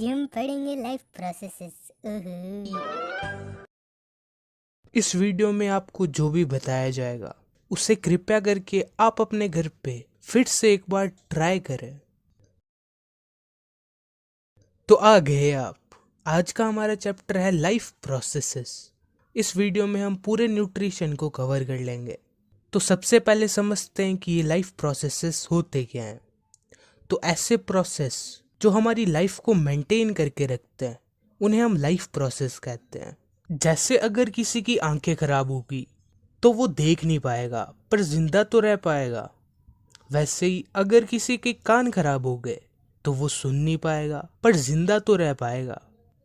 आज हम पढ़ेंगे लाइफ प्रोसेसेस। इस वीडियो में आपको जो भी बताया जाएगा उसे कृपया करके आप अपने घर पे फिर से एक बार ट्राई करें। तो आ गए आप। आज का हमारा चैप्टर है लाइफ प्रोसेसेस। इस वीडियो में हम पूरे न्यूट्रिशन को कवर कर लेंगे। तो सबसे पहले समझते हैं कि ये लाइफ प्रोसेसेस होते क्या हैं। तो ऐसे प्रोसेस जो हमारी लाइफ को मेंटेन करके रखते हैं उन्हें हम लाइफ प्रोसेस कहते हैं। जैसे अगर किसी की आंखें खराब होगी तो वो देख नहीं पाएगा पर जिंदा तो रह पाएगा। वैसे ही अगर किसी के कान खराब हो गए तो वो सुन नहीं पाएगा पर जिंदा तो रह पाएगा।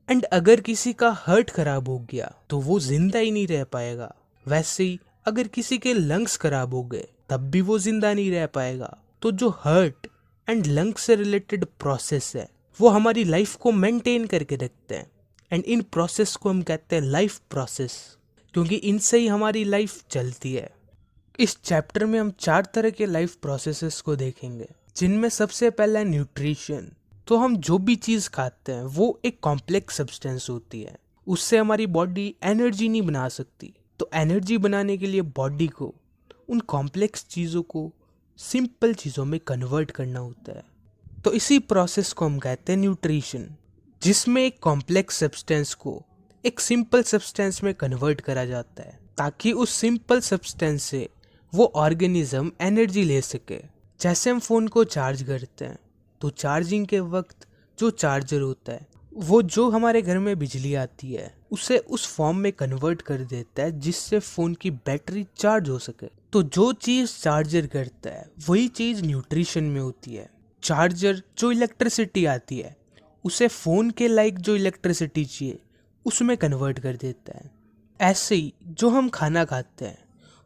एंड अगर किसी का हार्ट खराब हो गया तो वो जिंदा ही नहीं रह पाएगा। वैसे ही अगर किसी के लंग्स खराब हो गए तब भी वो जिंदा नहीं रह पाएगा। तो जो हार्ट एंड लंग्स से रिलेटेड प्रोसेस है वो हमारी लाइफ को मेंटेन करके रखते हैं। एंड इन प्रोसेस को हम कहते हैं लाइफ प्रोसेस, क्योंकि इनसे ही हमारी लाइफ चलती है। इस चैप्टर में हम 4 तरह के लाइफ प्रोसेसेस को देखेंगे, जिनमें सबसे पहला है न्यूट्रिशन। तो हम जो भी चीज़ खाते हैं वो एक कॉम्प्लेक्स सब्सटेंस होती है, उससे हमारी बॉडी एनर्जी नहीं बना सकती। तो एनर्जी बनाने के लिए बॉडी को उन कॉम्प्लेक्स चीज़ों को सिंपल चीज़ों में कन्वर्ट करना होता है। तो इसी प्रोसेस को हम कहते हैं न्यूट्रिशन, जिसमें एक कॉम्प्लेक्स सब्सटेंस को एक सिंपल सब्सटेंस में कन्वर्ट करा जाता है ताकि उस सिंपल सब्सटेंस से वो ऑर्गेनिज्म एनर्जी ले सके। जैसे हम फ़ोन को चार्ज करते हैं तो चार्जिंग के वक्त जो चार्जर होता है वो जो हमारे घर में बिजली आती है उसे उस फॉर्म में कन्वर्ट कर देता है जिससे फ़ोन की बैटरी चार्ज हो सके। तो जो चीज़ चार्जर करता है वही चीज़ न्यूट्रिशन में होती है। चार्जर जो इलेक्ट्रिसिटी आती है उसे फ़ोन के लाइक जो इलेक्ट्रिसिटी चाहिए उसमें कन्वर्ट कर देता है। ऐसे ही जो हम खाना खाते हैं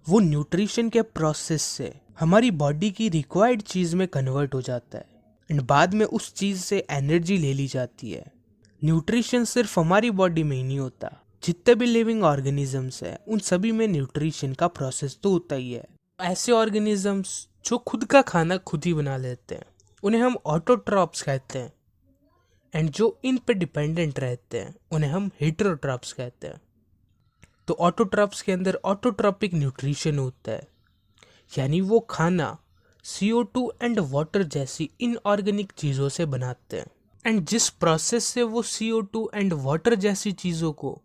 वो न्यूट्रिशन के प्रोसेस से हमारी बॉडी की रिक्वायर्ड चीज़ में कन्वर्ट हो जाता है एंड बाद में उस चीज़ से एनर्जी ले ली जाती है। न्यूट्रिशन सिर्फ हमारी बॉडी में ही नहीं होता, जितने भी लिविंग ऑर्गेनिजम्स हैं उन सभी में न्यूट्रिशन का प्रोसेस तो होता ही है। ऐसे ऑर्गेनिजम्स जो खुद का खाना खुद ही बना लेते हैं उन्हें हम ऑटोट्रॉप्स कहते हैं। एंड जो इन पे डिपेंडेंट रहते हैं उन्हें हम हेटेरोट्रॉप्स कहते हैं। तो ऑटोट्रॉप्स के अंदर ऑटोट्रॉपिक न्यूट्रिशन होता है, यानी वो खाना CO2 एंड वाटर जैसी इनऑर्गेनिक चीज़ों से बनाते हैं। एंड जिस प्रोसेस से वो CO2 एंड वाटर जैसी चीज़ों को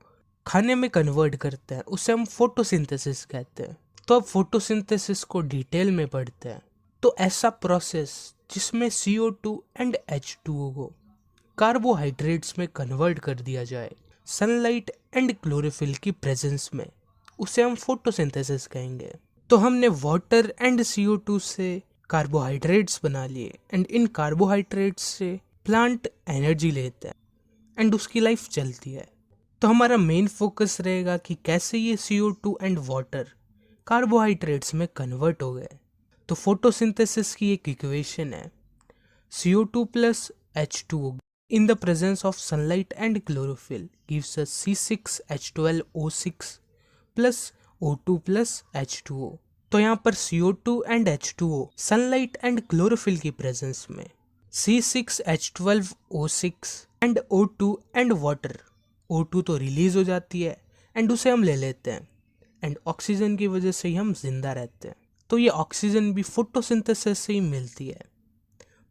खाने में कन्वर्ट करते हैं उसे हम फोटोसिंथेसिस कहते हैं। तो अब फोटोसिंथेसिस को डिटेल में पढ़ते हैं। तो ऐसा प्रोसेस जिसमें CO2 एंड H2O को कार्बोहाइड्रेट्स में कन्वर्ट कर दिया जाए सनलाइट एंड क्लोरोफिल की प्रेजेंस में, उसे हम फोटोसिंथेसिस कहेंगे। तो हमने वाटर एंड CO2 से कार्बोहाइड्रेट्स बना लिए एंड इन कार्बोहाइड्रेट्स से प्लांट एनर्जी लेता है एंड उसकी लाइफ चलती है। तो हमारा मेन फोकस रहेगा कि कैसे ये CO2 एंड वाटर कार्बोहाइड्रेट्स में कन्वर्ट हो गए। तो फोटोसिंथेसिस की एक इक्वेशन है CO2 plus H2O in the presence of sunlight and chlorophyll gives us C6H12O6 plus O2 plus H2O। तो यहाँ पर CO2 and H2O sunlight and chlorophyll की प्रेजेंस में, C6H12O6 and O2 and water, O2 तो release हो जाती है and उसे हम ले लेते हैं एंड ऑक्सीजन की वजह से ही हम जिंदा रहते हैं। तो ये ऑक्सीजन भी फोटोसिंथेसिस से ही मिलती है।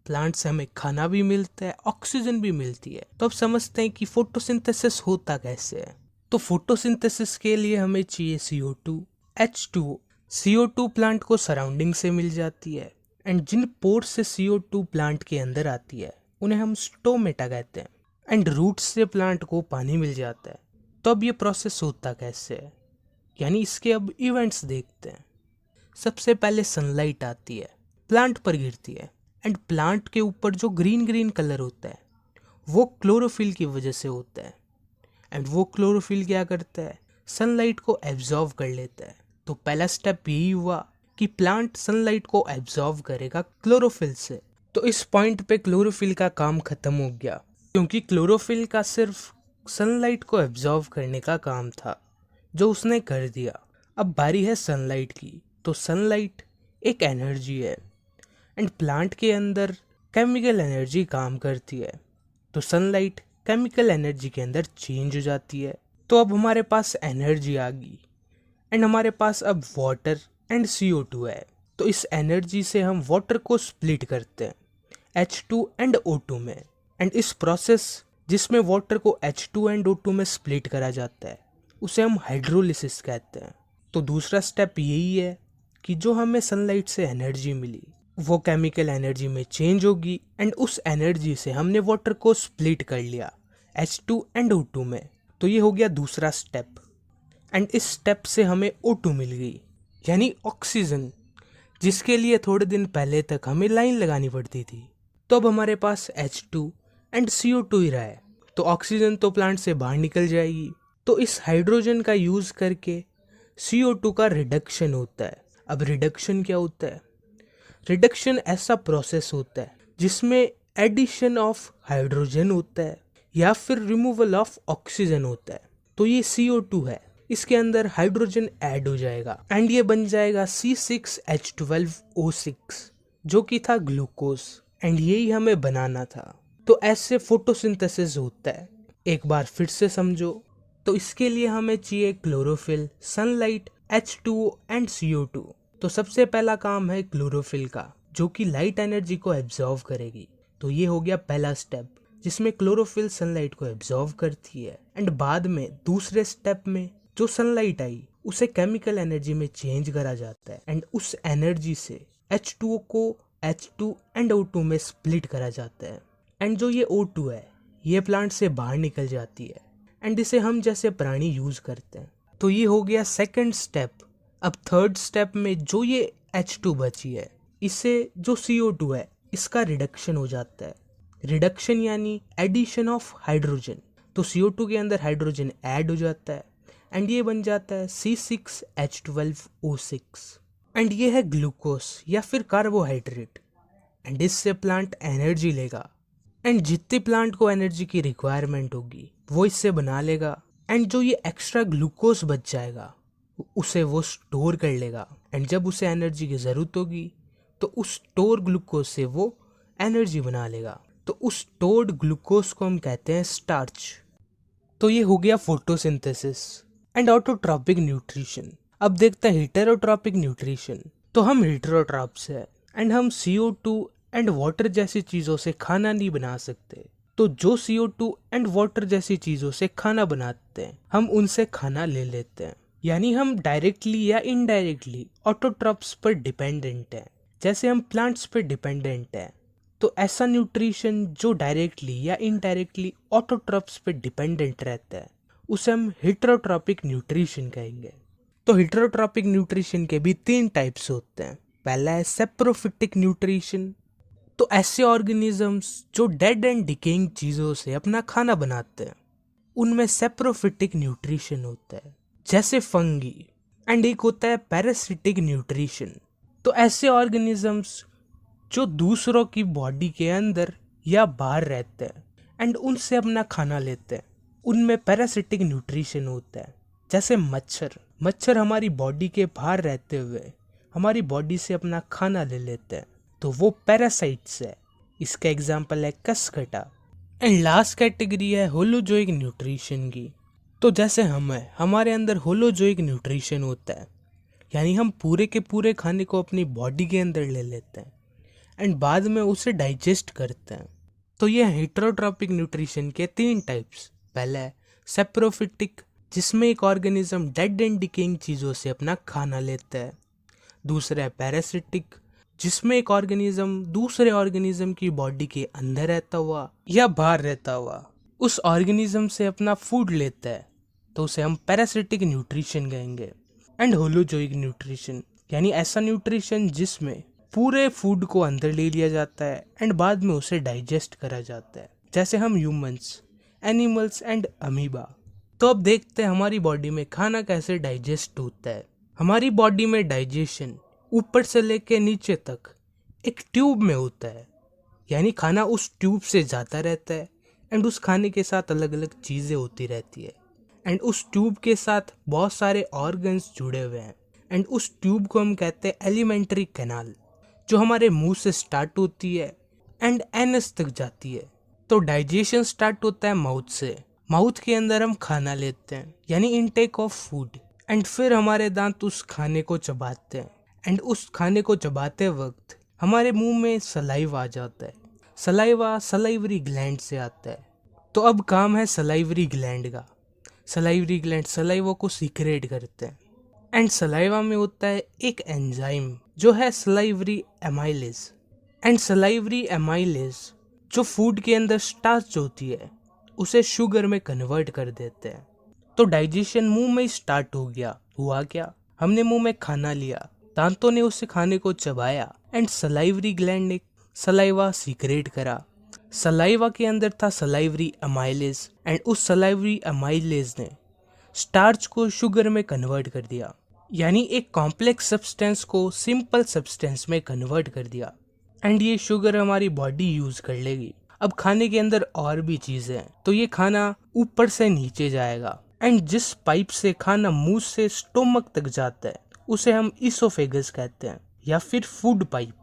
प्लांट से हमें खाना भी मिलता है, ऑक्सीजन भी मिलती है। तो अब समझते हैं कि फोटोसिंथेसिस होता कैसे है। तो फोटोसिंथेसिस के लिए हमें चाहिए CO2 H2O। CO2 प्लांट को सराउंडिंग से मिल जाती है एंड जिन पोर्स से CO2 प्लांट के अंदर आती है उन्हें हम स्टोमेटा कहते हैं। एंड रूट्स से प्लांट को पानी मिल जाता है। तो अब ये प्रोसेस होता कैसे है, यानी इसके अब इवेंट्स देखते हैं। सबसे पहले सनलाइट आती है, प्लांट पर गिरती है एंड प्लांट के ऊपर जो ग्रीन ग्रीन कलर होता है वो क्लोरोफिल की वजह से होता है। एंड वो क्लोरोफिल क्या करता है, सनलाइट को एब्जॉर्व कर लेता है। तो पहला स्टेप यही हुआ कि प्लांट सनलाइट को एब्जॉर्व करेगा क्लोरोफिल से। तो इस पॉइंट पे क्लोरोफिल का काम खत्म हो गया, क्योंकि क्लोरोफिल का सिर्फ सनलाइट को एब्जॉर्व करने का काम था जो उसने कर दिया। अब बारी है सनलाइट की। तो सनलाइट एक एनर्जी है एंड प्लांट के अंदर केमिकल एनर्जी काम करती है। तो सनलाइट केमिकल एनर्जी के अंदर चेंज हो जाती है। तो अब हमारे पास एनर्जी आ गई एंड हमारे पास अब वाटर एंड CO2 है। तो इस एनर्जी से हम वाटर को स्प्लिट करते हैं H2 एंड O2 में। एंड इस प्रोसेस जिसमें वाटर को H2 एंड O2 में स्प्लिट करा जाता है उसे हम हाइड्रोलिसिस कहते हैं। तो दूसरा स्टेप यही है कि जो हमें सनलाइट से एनर्जी मिली वो केमिकल एनर्जी में चेंज होगी एंड उस एनर्जी से हमने वाटर को स्प्लिट कर लिया H2 एंड O2 में। तो ये हो गया दूसरा स्टेप। एंड इस स्टेप से हमें O2 मिल गई यानी ऑक्सीजन, जिसके लिए थोड़े दिन पहले तक हमें लाइन लगानी पड़ती थी। तो अब हमारे पास H2 एंड CO2 ही रहा है। तो ऑक्सीजन तो प्लांट से बाहर निकल जाएगी। तो इस हाइड्रोजन का यूज करके CO2 का रिडक्शन होता है। अब रिडक्शन क्या होता है? रिडक्शन ऐसा प्रोसेस होता है जिसमें एडिशन ऑफ हाइड्रोजन होता है या फिर रिमूवल ऑफ ऑक्सीजन होता है। तो ये CO2 है, इसके अंदर हाइड्रोजन ऐड हो जाएगा एंड ये बन जाएगा C6H12O6 जो कि था ग्लूकोज एंड यही हमें बनाना था। तो ऐसे फोटोसिंथेसिस होता है। एक बार फिर से समझो। तो इसके लिए हमें चाहिए chlorophyll, sunlight, H2O and CO2। तो सबसे पहला काम है क्लोरोफिल का जो कि लाइट एनर्जी को एब्जॉर्व करेगी। तो ये हो गया पहला स्टेप जिसमें क्लोरोफिल सनलाइट को एब्जॉर्व करती है। एंड बाद में दूसरे स्टेप में जो सनलाइट आई उसे केमिकल एनर्जी में चेंज करा जाता है एंड उस एनर्जी से H2O को H2 एंड O2 में स्प्लिट करा जाता है। एंड जो ये O2 है ये प्लांट से बाहर निकल जाती है एंड इसे हम जैसे प्राणी यूज करते हैं। तो ये हो गया सेकंड स्टेप। अब थर्ड स्टेप में जो ये H2 बची है इसे जो CO2 है इसका रिडक्शन हो जाता है। रिडक्शन यानी एडिशन ऑफ हाइड्रोजन। तो CO2 के अंदर हाइड्रोजन ऐड हो जाता है एंड ये बन जाता है C6H12O6 एंड ये है ग्लूकोज या फिर कार्बोहाइड्रेट। एंड इससे प्लांट एनर्जी लेगा एंड जितनी प्लांट को एनर्जी की रिक्वायरमेंट होगी वो इससे बना लेगा। एंड जो ये एक्स्ट्रा ग्लूकोज बच जाएगा उसे वो स्टोर कर लेगा एंड जब उसे एनर्जी की ज़रूरत होगी तो उस स्टोर ग्लूकोज से वो एनर्जी बना लेगा। तो उस स्टोर्ड ग्लूकोज को हम कहते हैं स्टार्च। तो ये हो गया फोटोसिंथेसिस एंड ऑटोट्रॉपिक न्यूट्रिशन। अब देखते हैं हेटेरोट्रॉपिक न्यूट्रिशन। तो हम हेटेरोट्रॉप्स है एंड हम CO2 एंड वाटर जैसी चीज़ों से खाना नहीं बना सकते। तो जो CO2 एंड वाटर जैसी चीज़ों से खाना बनाते हैं हम उनसे खाना ले लेते हैं। यानी हम डायरेक्टली या इनडायरेक्टली ऑटोट्रॉप्स पर डिपेंडेंट हैं, जैसे हम प्लांट्स पर डिपेंडेंट हैं। तो ऐसा न्यूट्रिशन जो डायरेक्टली या इनडायरेक्टली ऑटोट्रॉप्स पर डिपेंडेंट रहता है उसे हम हेटेरोट्रॉपिक न्यूट्रिशन कहेंगे। तो हेटेरोट्रॉपिक न्यूट्रिशन के भी 3 टाइप्स होते हैं। पहला है सेप्रोफिटिक न्यूट्रिशन। तो ऐसे ऑर्गेनिजम्स जो डेड एंड डिकेइंग चीज़ों से अपना खाना बनाते हैं उनमें सेप्रोफिटिक न्यूट्रिशन होता है, जैसे फंगी। एंड एक होता है पैरासिटिक न्यूट्रिशन। तो ऐसे ऑर्गेनिजम्स जो दूसरों की बॉडी के अंदर या बाहर रहते हैं एंड उनसे अपना खाना लेते हैं उनमें पैरासिटिक न्यूट्रिशन होता है, जैसे मच्छर हमारी बॉडी के बाहर रहते हुए हमारी बॉडी से अपना खाना ले लेते हैं तो वो पैरासाइट्स है। इसका एग्जाम्पल है कसकटा। एंड लास्ट कैटेगरी है होलोजोइक न्यूट्रिशन की। तो जैसे हमारे अंदर होलोजोइक न्यूट्रिशन होता है, यानी हम पूरे के पूरे खाने को अपनी बॉडी के अंदर ले लेते हैं एंड बाद में उसे डाइजेस्ट करते हैं। तो ये हेटेरोट्रॉपिक न्यूट्रिशन के 3 टाइप्स। पहला है सेप्रोफिटिक, जिसमें एक ऑर्गेनिज्म डेड एंड डिकेइंग चीज़ों से अपना खाना लेता है। दूसरा है पैरासिटिक, जिसमें एक ऑर्गेनिज्म दूसरे ऑर्गेनिज्म की बॉडी के अंदर रहता हुआ या बाहर रहता हुआ उस ऑर्गेनिज्म से अपना फूड लेता है, तो उसे हम पैरासिटिक न्यूट्रिशन कहेंगे। एंड होलोजोइक न्यूट्रिशन, यानी ऐसा न्यूट्रिशन जिसमें पूरे फूड को अंदर ले लिया जाता है एंड बाद में उसे डाइजेस्ट करा जाता है, जैसे हम ह्यूमंस, एनिमल्स एंड अमीबा। तो अब देखते हैं हमारी बॉडी में खाना कैसे डाइजेस्ट होता है। हमारी बॉडी में डाइजेशन ऊपर से लेके नीचे तक एक ट्यूब में होता है, यानी खाना उस ट्यूब से जाता रहता है एंड उस खाने के साथ अलग अलग चीज़ें होती रहती है एंड उस ट्यूब के साथ बहुत सारे ऑर्गन्स जुड़े हुए हैं एंड उस ट्यूब को हम कहते हैं एलिमेंट्री कैनाल, जो हमारे मुंह से स्टार्ट होती है एंड एनस तक जाती है। तो डाइजेशन स्टार्ट होता है माउथ से। माउथ के अंदर हम खाना लेते हैं यानी इनटेक ऑफ फूड, एंड फिर हमारे दांत उस खाने को चबाते हैं, एंड उस खाने को चबाते वक्त हमारे मुंह में सलाइवा आ जाता है। सलाइवा सलाइवरी ग्लैंड से आता है। तो अब काम है सलाइवरी ग्लैंड का। सलाइवरी ग्लैंड सलाइवा को सीक्रेट करते हैं, एंड सलाइवा में होता है एक एंजाइम जो है salivary amylase. And salivary amylase जो फूड के अंदर स्टार्च होती है उसे शुगर में कन्वर्ट कर देते हैं। तो डाइजेशन मुंह में ही स्टार्ट हो गया। हुआ क्या, हमने मुंह में खाना लिया, दांतों ने उस खाने को चबाया, एंड सलाइवरी ग्लैंड ने सलाइवा सीक्रेट करा। सलाइवा के अंदर था सलाइवरी एमाइलेज, एंड उस सलाइवरी एमाइलेज ने स्टार्च को शुगर में कन्वर्ट कर दिया, यानी एक कॉम्प्लेक्स सब्सटेंस को सिंपल सब्सटेंस में कन्वर्ट कर दिया। एंड ये शुगर हमारी बॉडी यूज कर लेगी। अब खाने के अंदर और भी चीजें हैं, तो ये खाना ऊपर से नीचे जाएगा, एंड जिस पाइप से खाना मुंह से स्टोमक तक जाता है उसे हम ईसोफेगस कहते हैं, या फिर फूड पाइप।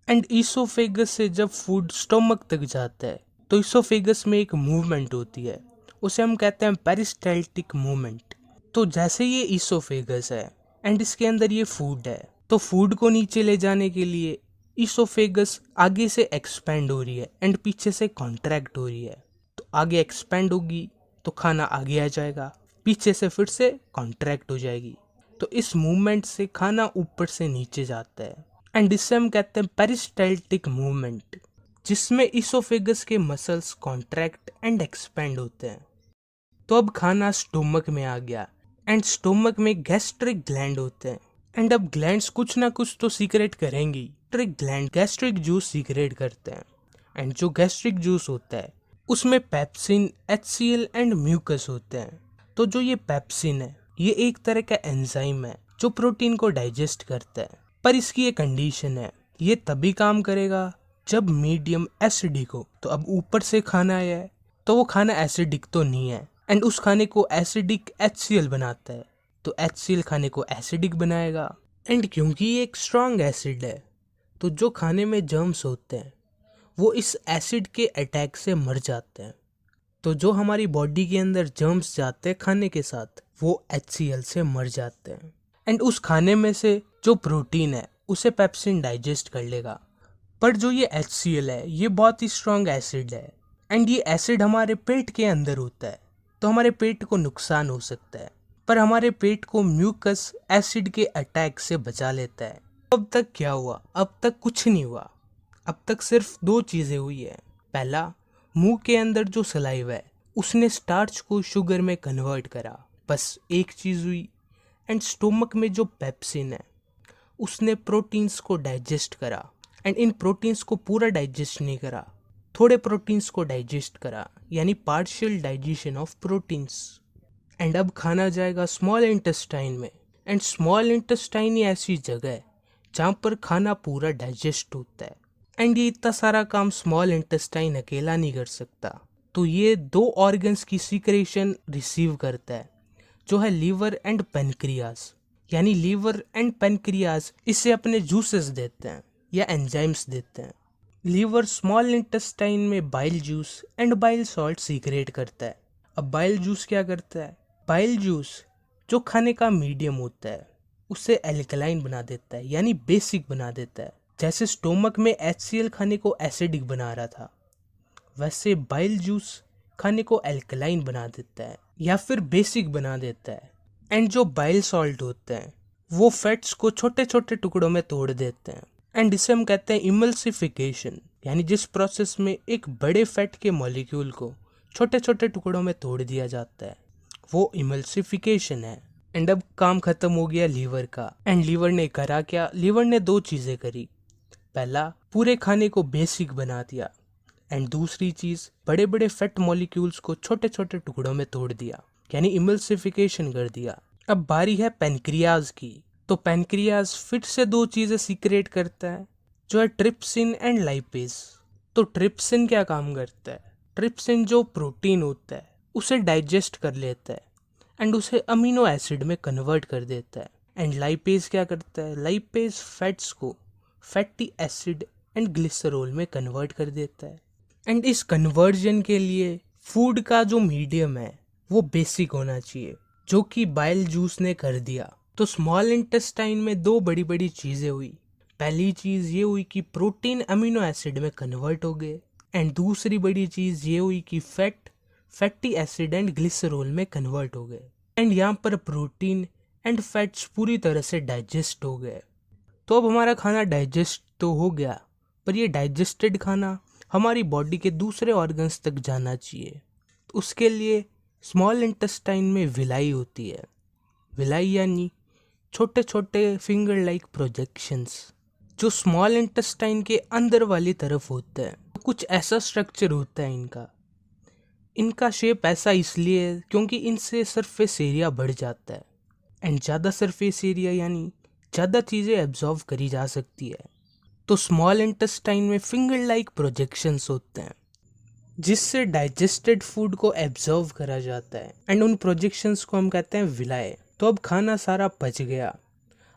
एंड ईसोफेगस से जब फूड स्टोमक तक जाता है तो ईसोफेगस में एक मूवमेंट होती है, उसे हम कहते हैं पेरिस्टाल्टिक मूवमेंट। तो जैसे ये ईसोफेगस है एंड इसके अंदर ये फूड है, तो फूड को नीचे ले जाने के लिए ईसोफेगस आगे से एक्सपेंड हो रही है एंड पीछे से कॉन्ट्रैक्ट हो रही है। तो आगे एक्सपेंड होगी तो खाना आगे आ जाएगा, पीछे से फिर से कॉन्ट्रैक्ट हो जाएगी। तो इस मूवमेंट से खाना ऊपर से नीचे जाता है, एंड इससे हम कहते हैं पेरिस्टाल्टिक मूवमेंट, जिसमें ईसोफेगस के मसल्स कॉन्ट्रैक्ट एंड एक्सपेंड होते हैं। तो अब खाना स्टोमक में आ गया, एंड स्टोमक में गैस्ट्रिक ग्लैंड होते हैं, एंड अब ग्लैंड्स कुछ ना कुछ तो सीक्रेट करेंगी। Gastric gland gastric juice secrete करते हैं, एंड जो गैस्ट्रिक जूस होता है उसमें पेप्सिन, HCl एंड म्यूकस होते हैं। तो जो ये पेप्सिन है ये एक तरह का एंजाइम है जो प्रोटीन को डाइजेस्ट करता है, पर इसकी एक कंडीशन है, ये तभी काम करेगा जब मीडियम एसिडिक हो। तो अब ऊपर से खाना आया है तो वो खाना एसिडिक तो नहीं है, एंड उस खाने को एसिडिक HCl बनाता है, तो HCl खाने को एसिडिक बनाएगा। एंड क्योंकि ये एक स्ट्रॉन्ग एसिड है तो जो खाने में जर्म्स होते हैं वो इस एसिड के अटैक से मर जाते हैं। तो जो हमारी बॉडी के अंदर जर्म्स जाते हैं खाने के साथ वो HCl से मर जाते हैं, एंड उस खाने में से जो प्रोटीन है उसे पेप्सिन डाइजेस्ट कर लेगा। पर जो ये HCl है ये बहुत ही स्ट्रॉन्ग एसिड है, एंड ये एसिड हमारे पेट के अंदर होता है, तो हमारे पेट को नुकसान हो सकता है, पर हमारे पेट को म्यूकस एसिड के अटैक से बचा लेता है। अब तक क्या हुआ? अब तक कुछ नहीं हुआ। अब तक सिर्फ दो चीजें हुई है। पहला, मुंह के अंदर जो सलाइवा है उसने स्टार्च को शुगर में कन्वर्ट करा, बस एक चीज हुई। एंड स्टोमक में जो पेप्सिन है उसने प्रोटीन्स को डाइजेस्ट करा, एंड इन प्रोटीन्स को पूरा डाइजेस्ट नहीं करा, थोड़े प्रोटीन्स को डाइजेस्ट करा, यानी partial digestion of proteins. And अब खाना जाएगा स्मॉल इंटेस्टाइन में, एंड स्मॉल इंटेस्टाइन ही ऐसी जगह है जहाँ पर खाना पूरा डाइजेस्ट होता है, एंड ये इतना सारा काम स्मॉल इंटेस्टाइन अकेला नहीं कर सकता, तो ये दो ऑर्गन्स की सीक्रेशन रिसीव करता है जो है लीवर एंड पेनक्रियाज। यानी लीवर एंड पेनक्रियाज इसे अपने जूसेस देते हैं या एंजाइम्स देते हैं। लीवर स्मॉल इंटेस्टाइन में bile juice and bile salt secret करता है। अब बाइल जूस क्या करता है? बाइल जूस जो खाने का मीडियम होता है उसे एल्कलाइन बना देता है, यानी बेसिक बना देता है। जैसे स्टोमक में HCl खाने को एसिडिक बना रहा था, वैसे बाइल जूस खाने को एल्कलाइन बना देता है या फिर बेसिक बना देता है। एंड जो बाइल सॉल्ट होते हैं वो फैट्स को छोटे छोटे टुकड़ों में तोड़ देते हैं, एंड इसे हम कहते हैं इमल्सिफिकेशन, यानी जिस प्रोसेस में एक बड़े फैट के मॉलिक्यूल को छोटे छोटे टुकड़ों में तोड़ दिया जाता है वो इमल्सिफिकेशन है। एंड अब काम खत्म हो गया लीवर का, एंड लीवर ने करा क्या? लीवर ने दो चीजें करी। पहला, पूरे खाने को बेसिक बना दिया, एंड दूसरी चीज बड़े बड़े फैट मॉलिक्यूल्स को छोटे छोटे टुकड़ों में तोड़ दिया, यानी इमल्सिफिकेशन कर दिया। अब बारी है पेनक्रियाज की। तो पेनक्रियाज फिर से दो चीजें सीक्रेट करता है जो है ट्रिप्सिन एंड लाइपेज। तो ट्रिप्सिन क्या काम करता है? ट्रिप्सिन जो प्रोटीन होता है उसे डाइजेस्ट कर लेता है एंड उसे अमीनो एसिड में कन्वर्ट कर देता है। एंड लाइपेज क्या करता है? लाइपेज फैट्स को फैटी एसिड एंड ग्लिसरॉल में कन्वर्ट कर देता है। एंड इस कन्वर्जन के लिए फूड का जो मीडियम है वो बेसिक होना चाहिए, जो कि बाइल जूस ने कर दिया। तो स्मॉल इंटेस्टाइन में दो बड़ी बड़ी चीज़ें हुई। पहली चीज़ ये हुई कि प्रोटीन अमीनो एसिड में कन्वर्ट हो गए, एंड दूसरी बड़ी चीज़ ये हुई कि फैटी एसिड एंड ग्लिसरॉल में कन्वर्ट हो गए। एंड यहाँ पर प्रोटीन एंड फैट्स पूरी तरह से डाइजेस्ट हो गए। तो अब हमारा खाना डाइजेस्ट तो हो गया, पर ये डाइजेस्टेड खाना हमारी बॉडी के दूसरे ऑर्गन्स तक जाना चाहिए। तो उसके लिए स्मॉल इंटेस्टाइन में विलाई होती है। विलाई यानी छोटे छोटे फिंगर लाइक प्रोजेक्शंस जो स्मॉल इंटेस्टाइन के अंदर वाली तरफ होते हैं। तो कुछ ऐसा स्ट्रक्चर होता है इनका शेप ऐसा इसलिए है क्योंकि इनसे सरफेस एरिया बढ़ जाता है, एंड ज़्यादा सरफेस एरिया यानी ज़्यादा चीज़ें एब्जॉर्व करी जा सकती है। तो स्मॉल इंटेस्टाइन में फिंगर लाइक प्रोजेक्शंस होते हैं जिससे डाइजेस्टेड फूड को एब्जॉर्व करा जाता है, एंड उन प्रोजेक्शंस को हम कहते हैं विलाए। तो अब खाना सारा पच गया,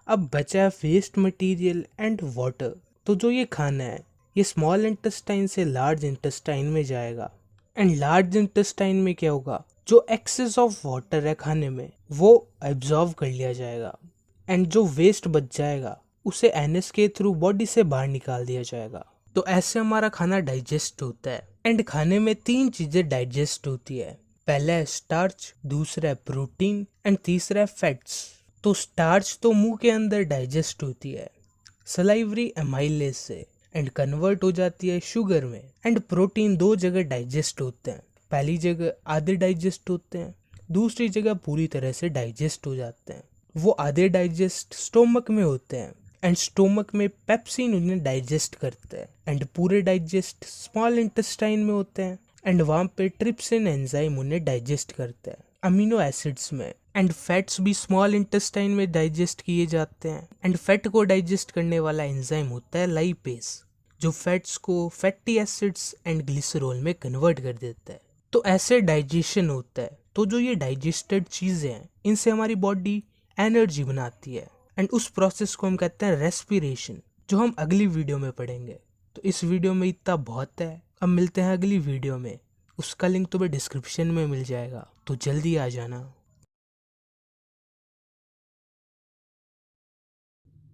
अब बचा है वेस्ट मटेरियल एंड वाटर। तो जो ये खाना है ये स्मॉल इंटेस्टाइन से लार्ज इंटेस्टाइन में जाएगा, एंड लार्ज इंटेस्टाइन में क्या होगा, जो एक्सेस ऑफ वाटर है खाने में वो एब्जॉर्व कर लिया जाएगा, एंड जो वेस्ट बच जाएगा उसे एनएस के थ्रू बॉडी से बाहर निकाल दिया जाएगा। तो ऐसे हमारा खाना डाइजेस्ट होता है। एंड खाने में तीन चीजें डाइजेस्ट होती है। पहला है स्टार्च, दूसरा है प्रोटीन एंड तीसरा है फैट्स। तो स्टार्च तो मुंह के अंदर डाइजेस्ट होती है सलाइवरी एमाइलेज से एंड कन्वर्ट हो जाती है शुगर में। एंड प्रोटीन दो जगह डाइजेस्ट होते हैं, पहली जगह आधे डाइजेस्ट होते हैं, दूसरी जगह पूरी तरह से डाइजेस्ट हो जाते हैं। वो आधे डाइजेस्ट स्टोमक में होते हैं, एंड स्टोमक में पेप्सिन उन्हें डाइजेस्ट करते हैं, एंड पूरे डाइजेस्ट स्मॉल इंटेस्टाइन में होते हैं, एंड वहाँ पे ट्रिप्सिन एंजाइम उन्हें डाइजेस्ट करते हैं अमीनो एसिड्स में। एंड फैट्स भी स्मॉल इंटेस्टाइन में डाइजेस्ट किए जाते हैं, एंड फैट को डाइजेस्ट करने वाला एंजाइम होता है लाइपेज, जो फैट्स को फैटी एसिड्स एंड ग्लिसरॉल में कन्वर्ट कर देता है। तो ऐसे डाइजेशन होता है। तो जो ये डाइजेस्टेड चीज़ें हैं इनसे हमारी बॉडी एनर्जी बनाती है, एंड उस प्रोसेस को हम कहते हैं रेस्पिरेशन, जो हम अगली वीडियो में पढ़ेंगे। तो इस वीडियो में इतना बहुत है, अब मिलते हैं अगली वीडियो में। उसका लिंक तुम्हें डिस्क्रिप्शन में मिल जाएगा, तो जल्दी आ जाना।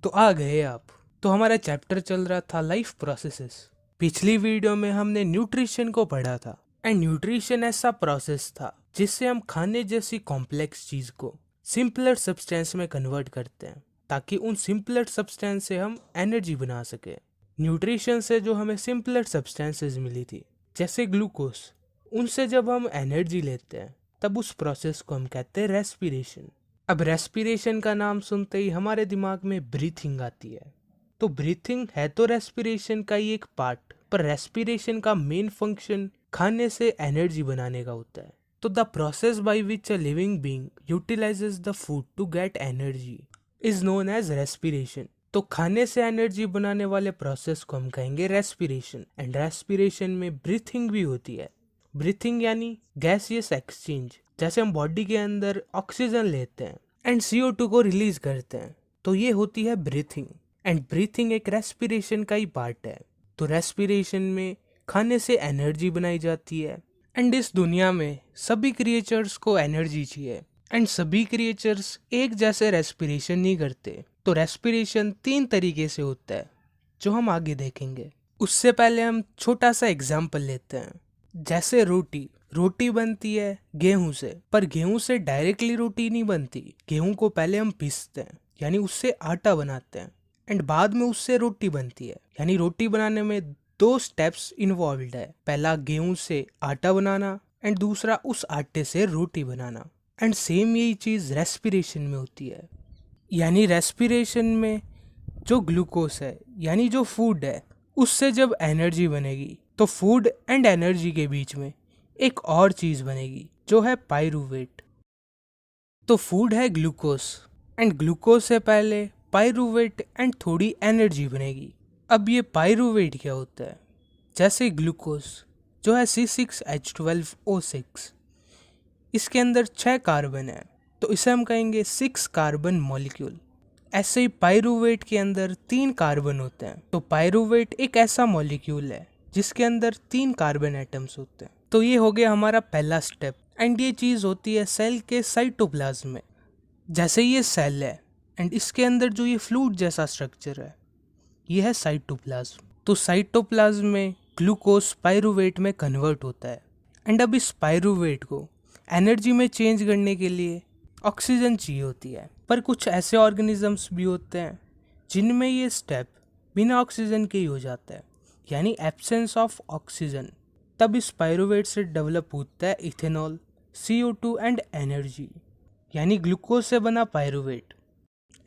तो आ गए आप। तो हमारा चैप्टर चल रहा था लाइफ प्रोसेसेस। पिछली वीडियो में हमने न्यूट्रिशन को पढ़ा था, एंड न्यूट्रिशन ऐसा प्रोसेस था जिससे हम खाने जैसी कॉम्प्लेक्स चीज को सिंपलर सब्सटेंस में कन्वर्ट करते हैं, ताकि उन सिंपलर सब्सटेंस से हम एनर्जी बना सके। न्यूट्रिशन से जो हमें सिंपलर सब्सटेंसेस मिली थी जैसे ग्लूकोज, उनसे जब हम एनर्जी लेते हैं तब उस प्रोसेस को हम कहते हैं रेस्पिरेशन। अब रेस्पिरेशन का नाम सुनते ही हमारे दिमाग में ब्रीथिंग आती है। तो ब्रीथिंग है तो रेस्पिरेशन का ही एक पार्ट, पर रेस्पिरेशन का मेन फंक्शन खाने से एनर्जी बनाने का होता है। तो the process by which a living being utilises the food to get energy is known as respiration. तो खाने से एनर्जी बनाने वाले प्रोसेस को हम कहेंगे रेस्पिरेशन, एंड रेस्पिरेशन में ब्रीथिंग भी होती है। ब्रीथिंग यानी गैसियस एक्सचेंज, जैसे हम बॉडी के अंदर ऑक्सीजन लेते हैं एंड CO2 को रिलीज करते हैं, तो ये होती है ब्रीथिंग। एंड ब्रीथिंग एक रेस्पिरेशन का ही पार्ट है। तो रेस्पिरेशन में खाने से एनर्जी बनाई जाती है, एंड इस दुनिया में सभी क्रिएचर्स को एनर्जी चाहिए, एंड सभी क्रिएचर्स एक जैसे रेस्पिरेशन नहीं करते। तो रेस्पिरेशन तीन तरीके से होता है जो हम आगे देखेंगे। उससे पहले हम छोटा सा एग्जाम्पल लेते हैं। जैसे रोटी बनती है गेहूं से, पर गेहूं से डायरेक्टली रोटी नहीं बनती। गेहूं को पहले हम पीसते हैं यानी उससे आटा बनाते हैं, एंड बाद में उससे रोटी बनती है। यानी रोटी बनाने में दो स्टेप्स इन्वॉल्व है, पहला गेहूं से आटा बनाना एंड दूसरा उस आटे से रोटी बनाना। एंड सेम यही चीज रेस्पिरेशन में होती है। यानी रेस्पिरेशन में जो ग्लूकोज है यानी जो फूड है उससे जब एनर्जी बनेगी तो फूड एंड एनर्जी के बीच में एक और चीज बनेगी जो है पाइरूवेट। तो फूड है ग्लूकोज, एंड ग्लूकोज से पहले पाइरूवेट एंड थोड़ी एनर्जी बनेगी। अब ये पाइरूवेट क्या होता है? जैसे ग्लूकोज जो है C6H12O6, इसके अंदर 6 कार्बन है, तो इसे हम कहेंगे 6 कार्बन मॉलिक्यूल। ऐसे ही पाइरूवेट के अंदर 3 कार्बन होते हैं। तो पाइरूवेट एक ऐसा मॉलिक्यूल है जिसके अंदर 3 कार्बन एटम्स होते हैं। तो ये हो गया हमारा पहला स्टेप। एंड ये चीज़ होती है सेल के साइटोप्लाज्म में। जैसे ये सेल है एंड इसके अंदर जो ये फ्लूइड जैसा स्ट्रक्चर है ये है साइटोप्लाज्म। तो साइटोप्लाज्म में ग्लूकोज पायरूवेट में कन्वर्ट होता है। एंड अब इस पायरूवेट को एनर्जी में चेंज करने के लिए ऑक्सीजन चाहिए होती है। पर कुछ ऐसे ऑर्गेनिजम्स भी होते हैं जिनमें ये स्टेप बिना ऑक्सीजन के ही हो जाता है, यानी एब्सेंस ऑफ ऑक्सीजन। तब इस पायरूवेट से डेवलप होता है इथेनॉल, CO2 एंड एनर्जी, यानी ग्लूकोज से बना पायरूवेट।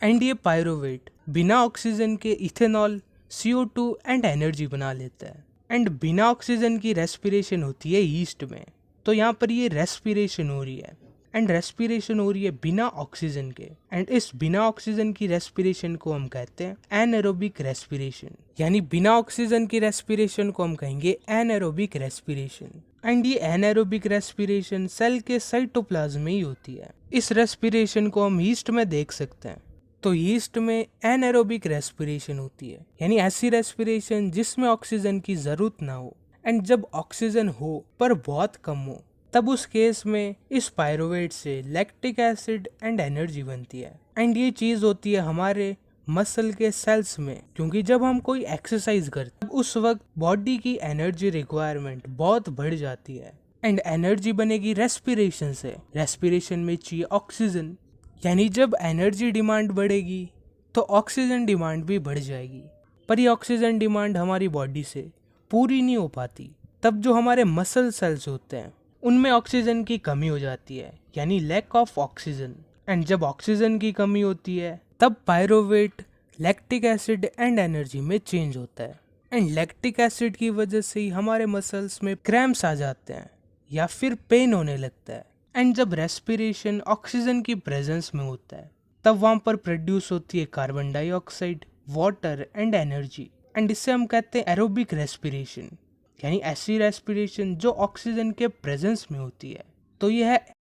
एंड ये पायरूवेट बिना ऑक्सीजन के इथेनॉल, CO2 एंड एनर्जी बना लेता है। एंड बिना ऑक्सीजन की रेस्पिरेशन होती है ईस्ट में। तो यहाँ पर ये रेस्पिरेशन हो रही है एंड रेस्पिरेशन हो रही है बिना ऑक्सीजन के। एंड इस बिना ऑक्सीजन की रेस्पिरेशन को हम कहते हैं एनएरोबिक रेस्पिरेशन, यानी बिना ऑक्सीजन की रेस्पिरेशन को हम कहेंगे एनएरोबिक रेस्पिरेशन। एंड ये एनएरोबिक रेस्पिरेशन सेल के साइटोप्लाज्म में ही होती है। इस रेस्पिरेशन को हम ईस्ट में देख सकते हैं। तो ईस्ट में एनएरोबिक रेस्पिरेशन होती है, यानी ऐसी रेस्पिरेशन जिसमें ऑक्सीजन की जरूरत ना हो। एंड जब ऑक्सीजन हो पर बहुत कम हो तब उस केस में इस पायरूवेट से लैक्टिक एसिड एंड एनर्जी बनती है। एंड ये चीज़ होती है हमारे मसल के सेल्स में, क्योंकि जब हम कोई एक्सरसाइज करते हैं उस वक्त बॉडी की एनर्जी रिक्वायरमेंट बहुत बढ़ जाती है। एंड एनर्जी बनेगी रेस्पिरेशन से। रेस्पिरेशन में चाहिए ऑक्सीजन, यानी जब एनर्जी डिमांड बढ़ेगी तो ऑक्सीजन डिमांड भी बढ़ जाएगी। पर ये ऑक्सीजन डिमांड हमारी बॉडी से पूरी नहीं हो पाती। तब जो हमारे मसल सेल्स होते हैं उनमें ऑक्सीजन की कमी हो जाती है, यानी लैक ऑफ ऑक्सीजन। एंड जब ऑक्सीजन की कमी होती है तब pyruvate lactic acid and energy में चेंज होता है। एंड लैक्टिक एसिड की वजह से ही हमारे मसल्स में क्रैम्प्स आ जाते हैं या फिर पेन होने लगता है। एंड जब रेस्पिरेशन ऑक्सीजन की प्रेजेंस में होता है तब वहाँ पर प्रोड्यूस होती है carbon dioxide, water and energy. And इससे हम कहते हैं एरोबिक रेस्पिरेशन, यानी ऐसी रेस्पिरेशन जो ऑक्सीजन के प्रेजेंस में होती है। तो यह है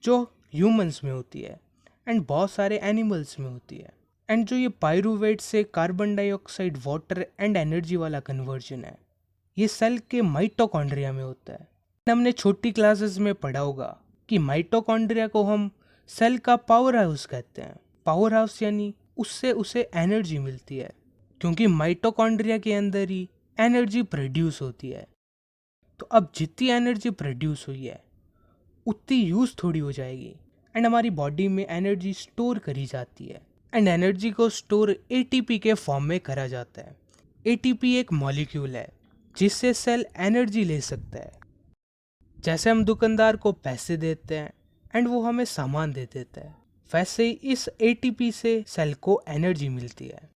जो ह्यूमंस में होती है एंड बहुत सारे एनिमल्स में होती है। एंड जो ये पायरूवेट से carbon dioxide, water and energy वाला कन्वर्जन है ये सेल के माइटोकॉन्ड्रिया में होता है। हमने छोटी क्लासेस में पढ़ा होगा कि माइटोकॉन्ड्रिया को हम सेल का पावर हाउस कहते हैं। पावर हाउस यानी उससे उसे एनर्जी मिलती है, क्योंकि माइटोकॉन्ड्रिया के अंदर ही एनर्जी प्रोड्यूस होती है। तो अब जितनी एनर्जी प्रोड्यूस हुई है उतनी यूज़ थोड़ी हो जाएगी। एंड हमारी बॉडी में एनर्जी स्टोर करी जाती है। एंड एनर्जी को स्टोर ATP के फॉर्म में करा जाता है। ATP एक मॉलिक्यूल है जिससे सेल एनर्जी ले सकता है। जैसे हम दुकानदार को पैसे देते हैं एंड वो हमें सामान दे देता है, वैसे ही इस ATP से सेल को एनर्जी मिलती है।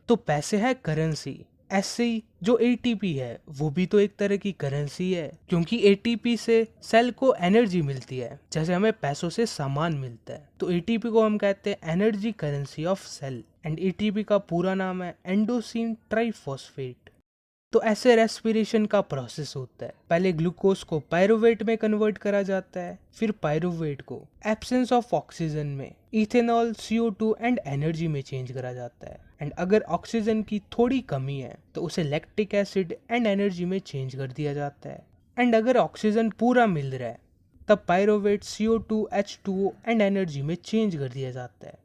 तो पैसे है करेंसी, ऐसे ही जो ATP है वो भी तो एक तरह की करेंसी है, क्योंकि ATP से सेल को एनर्जी मिलती है जैसे हमें पैसों से सामान मिलता है। तो ATP को हम कहते हैं energy currency of cell. And ATP का पूरा नाम है एंडोसिन ट्राइफॉस्फेट। तो ऐसे रेस्पिरेशन का प्रोसेस होता है। पहले ग्लूकोज को पायरूवेट में कन्वर्ट करा जाता है, फिर पायरूवेट को एब्सेंस ऑफ ऑक्सीजन में इथेनॉल, CO2 एंड एनर्जी में चेंज करा जाता है। एंड अगर ऑक्सीजन की थोड़ी कमी है तो उसे लैक्टिक एसिड एंड एनर्जी में चेंज कर दिया जाता है। एंड अगर ऑक्सीजन पूरा मिल रहा है तब pyruvate CO2, H2O and energy में चेंज कर दिया जाता है।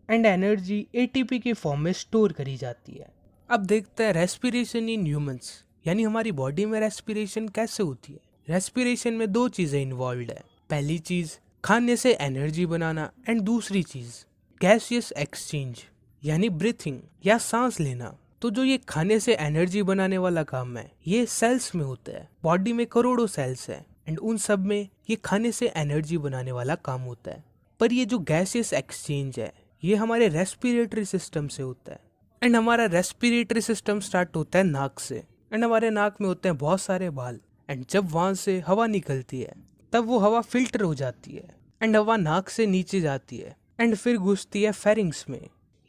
एंड एनर्जी ATP के फॉर्म में स्टोर करी जाती है। अब देखते हैं रेस्पिरेशन इन ह्यूमंस, यानी हमारी बॉडी में रेस्पिरेशन कैसे होती है। रेस्पिरेशन में 2 चीज़ें इन्वॉल्व है। पहली चीज़ खाने से एनर्जी बनाना एंड दूसरी चीज़ गैसियस एक्सचेंज, यानी ब्रीथिंग या सांस लेना। तो जो ये खाने से एनर्जी बनाने वाला काम है ये सेल्स में होता है। बॉडी में करोड़ों सेल्स हैं एंड उन सब में ये खाने से एनर्जी बनाने वाला काम होता है। पर ये जो गैसियस एक्सचेंज है ये हमारे रेस्पिरेटरी सिस्टम से होता है। एंड हमारा रेस्पिरेटरी सिस्टम स्टार्ट होता है नाक से। एंड हमारे नाक में होते हैं बहुत सारे बाल। एंड जब वहाँ से हवा निकलती है तब वो हवा फिल्टर हो जाती है एंड हवा नाक से नीचे जाती है एंड फिर घुसती है फेरिंग्स में।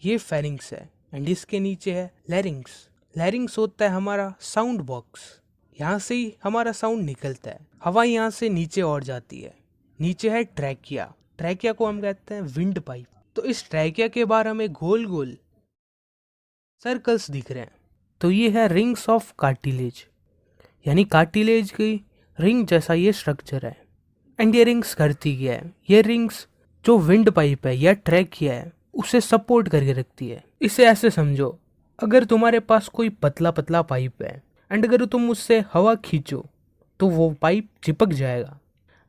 ये फेरिंग्स है एंड इसके नीचे है लैरिंग्स। लैरिंग्स होता है हमारा साउंड बॉक्स। यहाँ से ही हमारा साउंड निकलता है। हवा यहाँ से नीचे और जाती है। नीचे है ट्रैकिया। ट्रैकिया को हम कहते हैं विंड पाइप। तो इस ट्रैकिया के बाहर हमें गोल गोल सर्कल्स दिख रहे हैं। तो ये है रिंग्स ऑफ कार्टिलेज, यानी कार्टिलेज की रिंग जैसा ये स्ट्रक्चर है। एंड ये रिंग्स करती क्या है, ये रिंग्स जो विंड पाइप है या ट्रैकिया है उसे सपोर्ट करके रखती है। इसे ऐसे समझो, अगर तुम्हारे पास कोई पतला पतला पाइप है एंड अगर तुम उससे हवा खींचो तो वो पाइप चिपक जाएगा।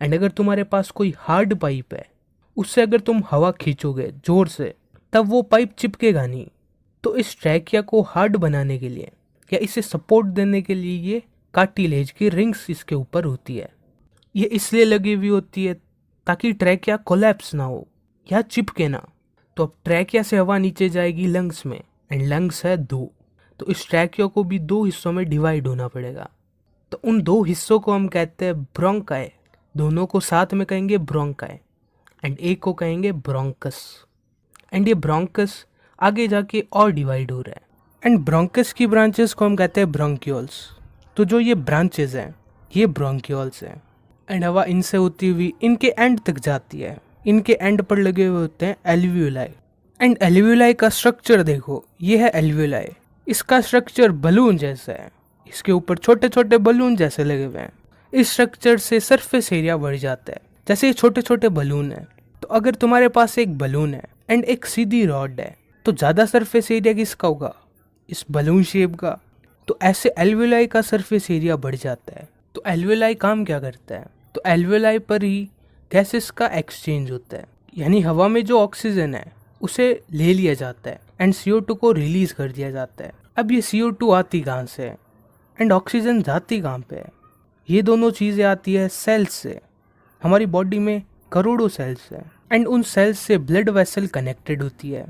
एंड अगर तुम्हारे पास कोई हार्ड पाइप है, उससे अगर तुम हवा खींचोगे जोर से तब वो पाइप चिपकेगा नहीं। तो इस ट्रैकिया को हार्ड बनाने के लिए या इसे सपोर्ट देने के लिए ये कार्टिलेज की रिंग्स इसके ऊपर होती है। ये इसलिए लगी हुई होती है ताकि ट्रैकिया कोलैप्स ना हो या चिपके ना। तो अब ट्रैकिया से हवा नीचे जाएगी लंग्स में, एंड लंग्स है 2, तो इस ट्रैकिया को भी 2 हिस्सों में डिवाइड होना पड़ेगा। तो उन 2 हिस्सों को हम कहते हैं ब्रोंकाई, दोनों को साथ में कहेंगे ब्रोंकाई, एंड एक को कहेंगे ब्रोंकस। एंड ये ब्रोंकस आगे जाके और डिवाइड हो रहा है। एंड ब्रोंकस की ब्रांचेस को हम कहते हैं ब्रोंक्यूल्स। तो जो ये ब्रांचेस हैं ये ब्रोंक्यूल्स हैं। एंड हवा इनसे होती हुई इनके एंड तक जाती है। इनके एंड पर लगे हुए होते हैं एल्वियोलाई। एंड एल्वियोलाई का स्ट्रक्चर देखो, ये है एल्वियोलाई। इसका स्ट्रक्चर बलून जैसा है, इसके ऊपर छोटे छोटे बलून जैसे लगे हुए हैं। इस स्ट्रक्चर से सरफेस एरिया बढ़ जाता है। जैसे ये छोटे छोटे बलून है, तो अगर तुम्हारे पास एक बलून है एंड एक सीधी रॉड है तो ज़्यादा सरफेस एरिया किसका होगा, इस बलून शेप का। तो ऐसे एल्वियोलाई का सरफेस एरिया बढ़ जाता है। तो एल्वियोलाई काम क्या करता है, तो एल्वियोलाई पर ही गैसेस का एक्सचेंज होता है, यानी हवा में जो ऑक्सीजन है उसे ले लिया जाता है एंड CO2 को रिलीज कर दिया जाता है। अब ये CO2 आती कहाँ से है एंड ऑक्सीजन जाती कहाँ पे है, ये दोनों चीज़ें आती है सेल्स से। हमारी बॉडी में करोड़ों सेल्स हैं एंड उन सेल्स से ब्लड वेसल कनेक्टेड होती है।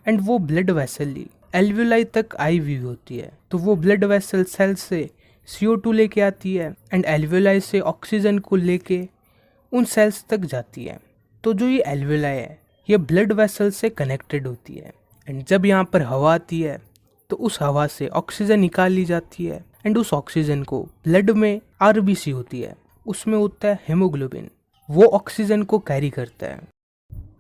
एंड वो ब्लड वेसल ही एल्वियोलाई तक आई हुई होती है। तो वो ब्लड वेसल सेल्स से CO2 लेके आती है एंड एल्वियोलाई से ऑक्सीजन को लेके उन सेल्स तक जाती है। तो जो ये एल्वियोलाई है ये ब्लड वेसल से कनेक्टेड होती है। एंड जब यहाँ पर हवा आती है तो उस हवा से ऑक्सीजन निकाल ली जाती है एंड उस ऑक्सीजन को ब्लड में RBC होती है, उसमें होता है हेमोग्लोबिन, वो ऑक्सीजन को कैरी करता है।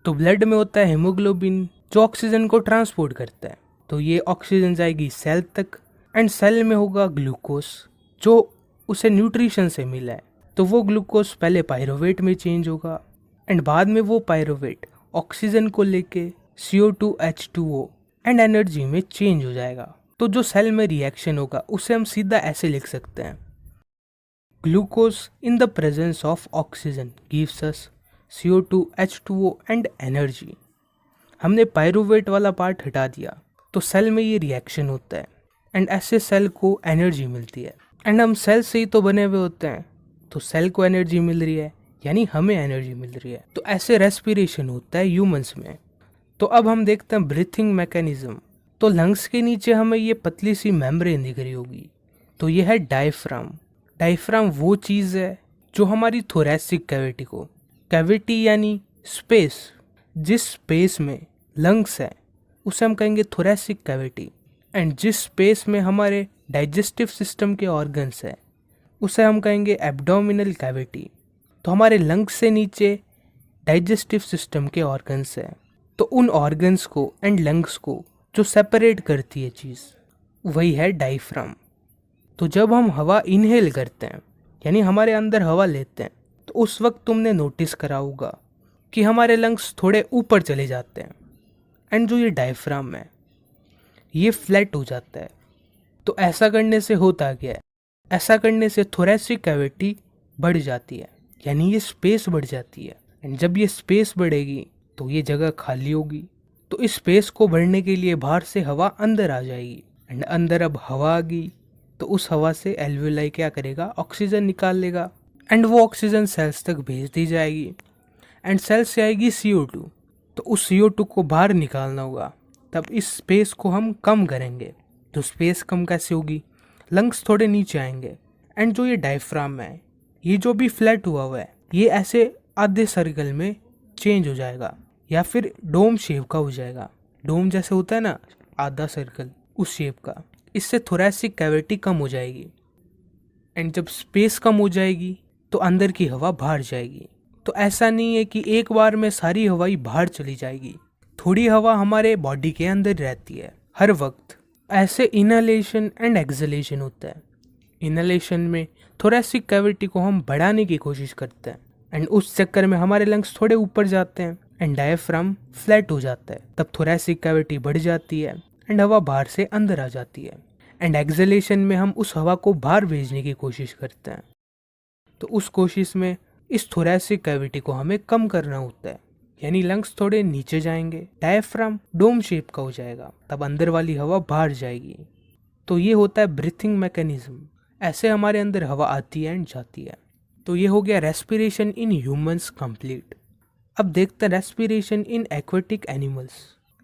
तो ब्लड में होता है हेमोग्लोबिन जो ऑक्सीजन को ट्रांसपोर्ट करता है। तो ये ऑक्सीजन जाएगी सेल तक एंड सेल में होगा ग्लूकोज जो उसे न्यूट्रिशन से मिला है। तो वो ग्लूकोज पहले पायरोवेट में चेंज होगा एंड बाद में वो पायरोवेट ऑक्सीजन को लेके CO2 H2O एंड एनर्जी में चेंज हो जाएगा। तो जो सेल में रिएक्शन होगा उसे हम सीधा ऐसे लिख सकते हैं, glucose in the presence of oxygen gives us CO2 H2O and energy. हमने पायरोवेट वाला पार्ट हटा दिया तो सेल में ये रिएक्शन होता है एंड ऐसे सेल को एनर्जी मिलती है। एंड हम सेल से ही तो बने हुए होते हैं, तो सेल को एनर्जी मिल रही है यानी हमें एनर्जी मिल रही है। तो ऐसे रेस्पिरेशन होता है ह्यूमंस में। तो अब हम देखते हैं ब्रीथिंग मैकेनिज्म। तो लंग्स के नीचे हमें ये पतली सी मेम्ब्रेन दिख रही होगी, तो ये है डायफ्राम। डायफ्राम वो चीज़ है जो हमारी थोरैसिक कैविटी को, कैविटी यानी स्पेस, जिस स्पेस में लंग्स है उसे हम कहेंगे थोरैसिक कैविटी। एंड जिस स्पेस में हमारे डाइजेस्टिव सिस्टम के ऑर्गन्स है उसे हम कहेंगे एब्डोमिनल कैविटी। तो हमारे लंग्स से नीचे डाइजेस्टिव सिस्टम के ऑर्गन्स है। तो उन ऑर्गन्स को एंड लंग्स को जो सेपरेट करती है चीज़ वही है डायफ्राम। तो जब हम हवा इनहेल करते हैं यानी हमारे अंदर हवा लेते हैं तो उस वक्त तुमने नोटिस करा होगा कि हमारे लंग्स थोड़े ऊपर चले जाते हैं एंड जो ये डायफ्राम है ये फ्लैट हो जाता है। तो ऐसा करने से होता क्या है, ऐसा करने से थोरैसिक कैविटी बढ़ जाती है यानी ये स्पेस बढ़ जाती है। एंड जब ये स्पेस बढ़ेगी तो ये जगह खाली होगी। तो इस स्पेस को भरने के लिए बाहर से हवा अंदर आ जाएगी एंड अंदर अब हवा आ गई तो उस हवा से एल्वियोलाई क्या करेगा, ऑक्सीजन निकाल लेगा एंड वो ऑक्सीजन सेल्स तक भेज दी जाएगी एंड सेल्स से आएगी CO2। तो उस CO2 को बाहर निकालना होगा, तब इस स्पेस को हम कम करेंगे। तो स्पेस कम कैसे होगी, लंग्स थोड़े नीचे आएंगे एंड जो ये डायफ्राम है ये जो भी फ्लैट हुआ है ये ऐसे आधे सर्कल में चेंज हो जाएगा या फिर डोम शेप का हो जाएगा। डोम जैसे होता है ना आधा सर्कल, उस शेप का। इससे थोरैसिक कैविटी कम हो जाएगी एंड जब स्पेस कम हो जाएगी तो अंदर की हवा बाहर जाएगी। तो ऐसा नहीं है कि एक बार में सारी हवा ही बाहर चली जाएगी, थोड़ी हवा हमारे बॉडी के अंदर रहती है हर वक्त। ऐसे इनहेलेशन एंड एक्सहेलेशन होता है। इनहेलेशन में थोरैसिक कैविटी को हम बढ़ाने की कोशिश करते हैं एंड उस चक्कर में हमारे लंग्स थोड़े ऊपर जाते हैं एंड डायफ्राम फ्लैट हो जाता है। तब थोरैसिक कैविटी बढ़ जाती है एंड हवा बाहर से अंदर आ जाती है। एंड एक्सहेलेशन में हम उस हवा को बाहर भेजने की कोशिश करते हैं। तो उस कोशिश में इस थोरैसिक कैविटी को हमें कम करना होता है, यानी लंग्स थोड़े नीचे जाएंगे, डायफ्राम डोम शेप का हो जाएगा, तब अंदर वाली हवा बाहर जाएगी। तो ये होता है ब्रीथिंग मैकेनिज्म। ऐसे हमारे अंदर हवा आती है एंड जाती है। तो ये हो गया रेस्पिरेशन इन ह्यूमंस कंप्लीट। अब देखते हैं रेस्पिरेशन इन एक्वेटिक एनिमल्स।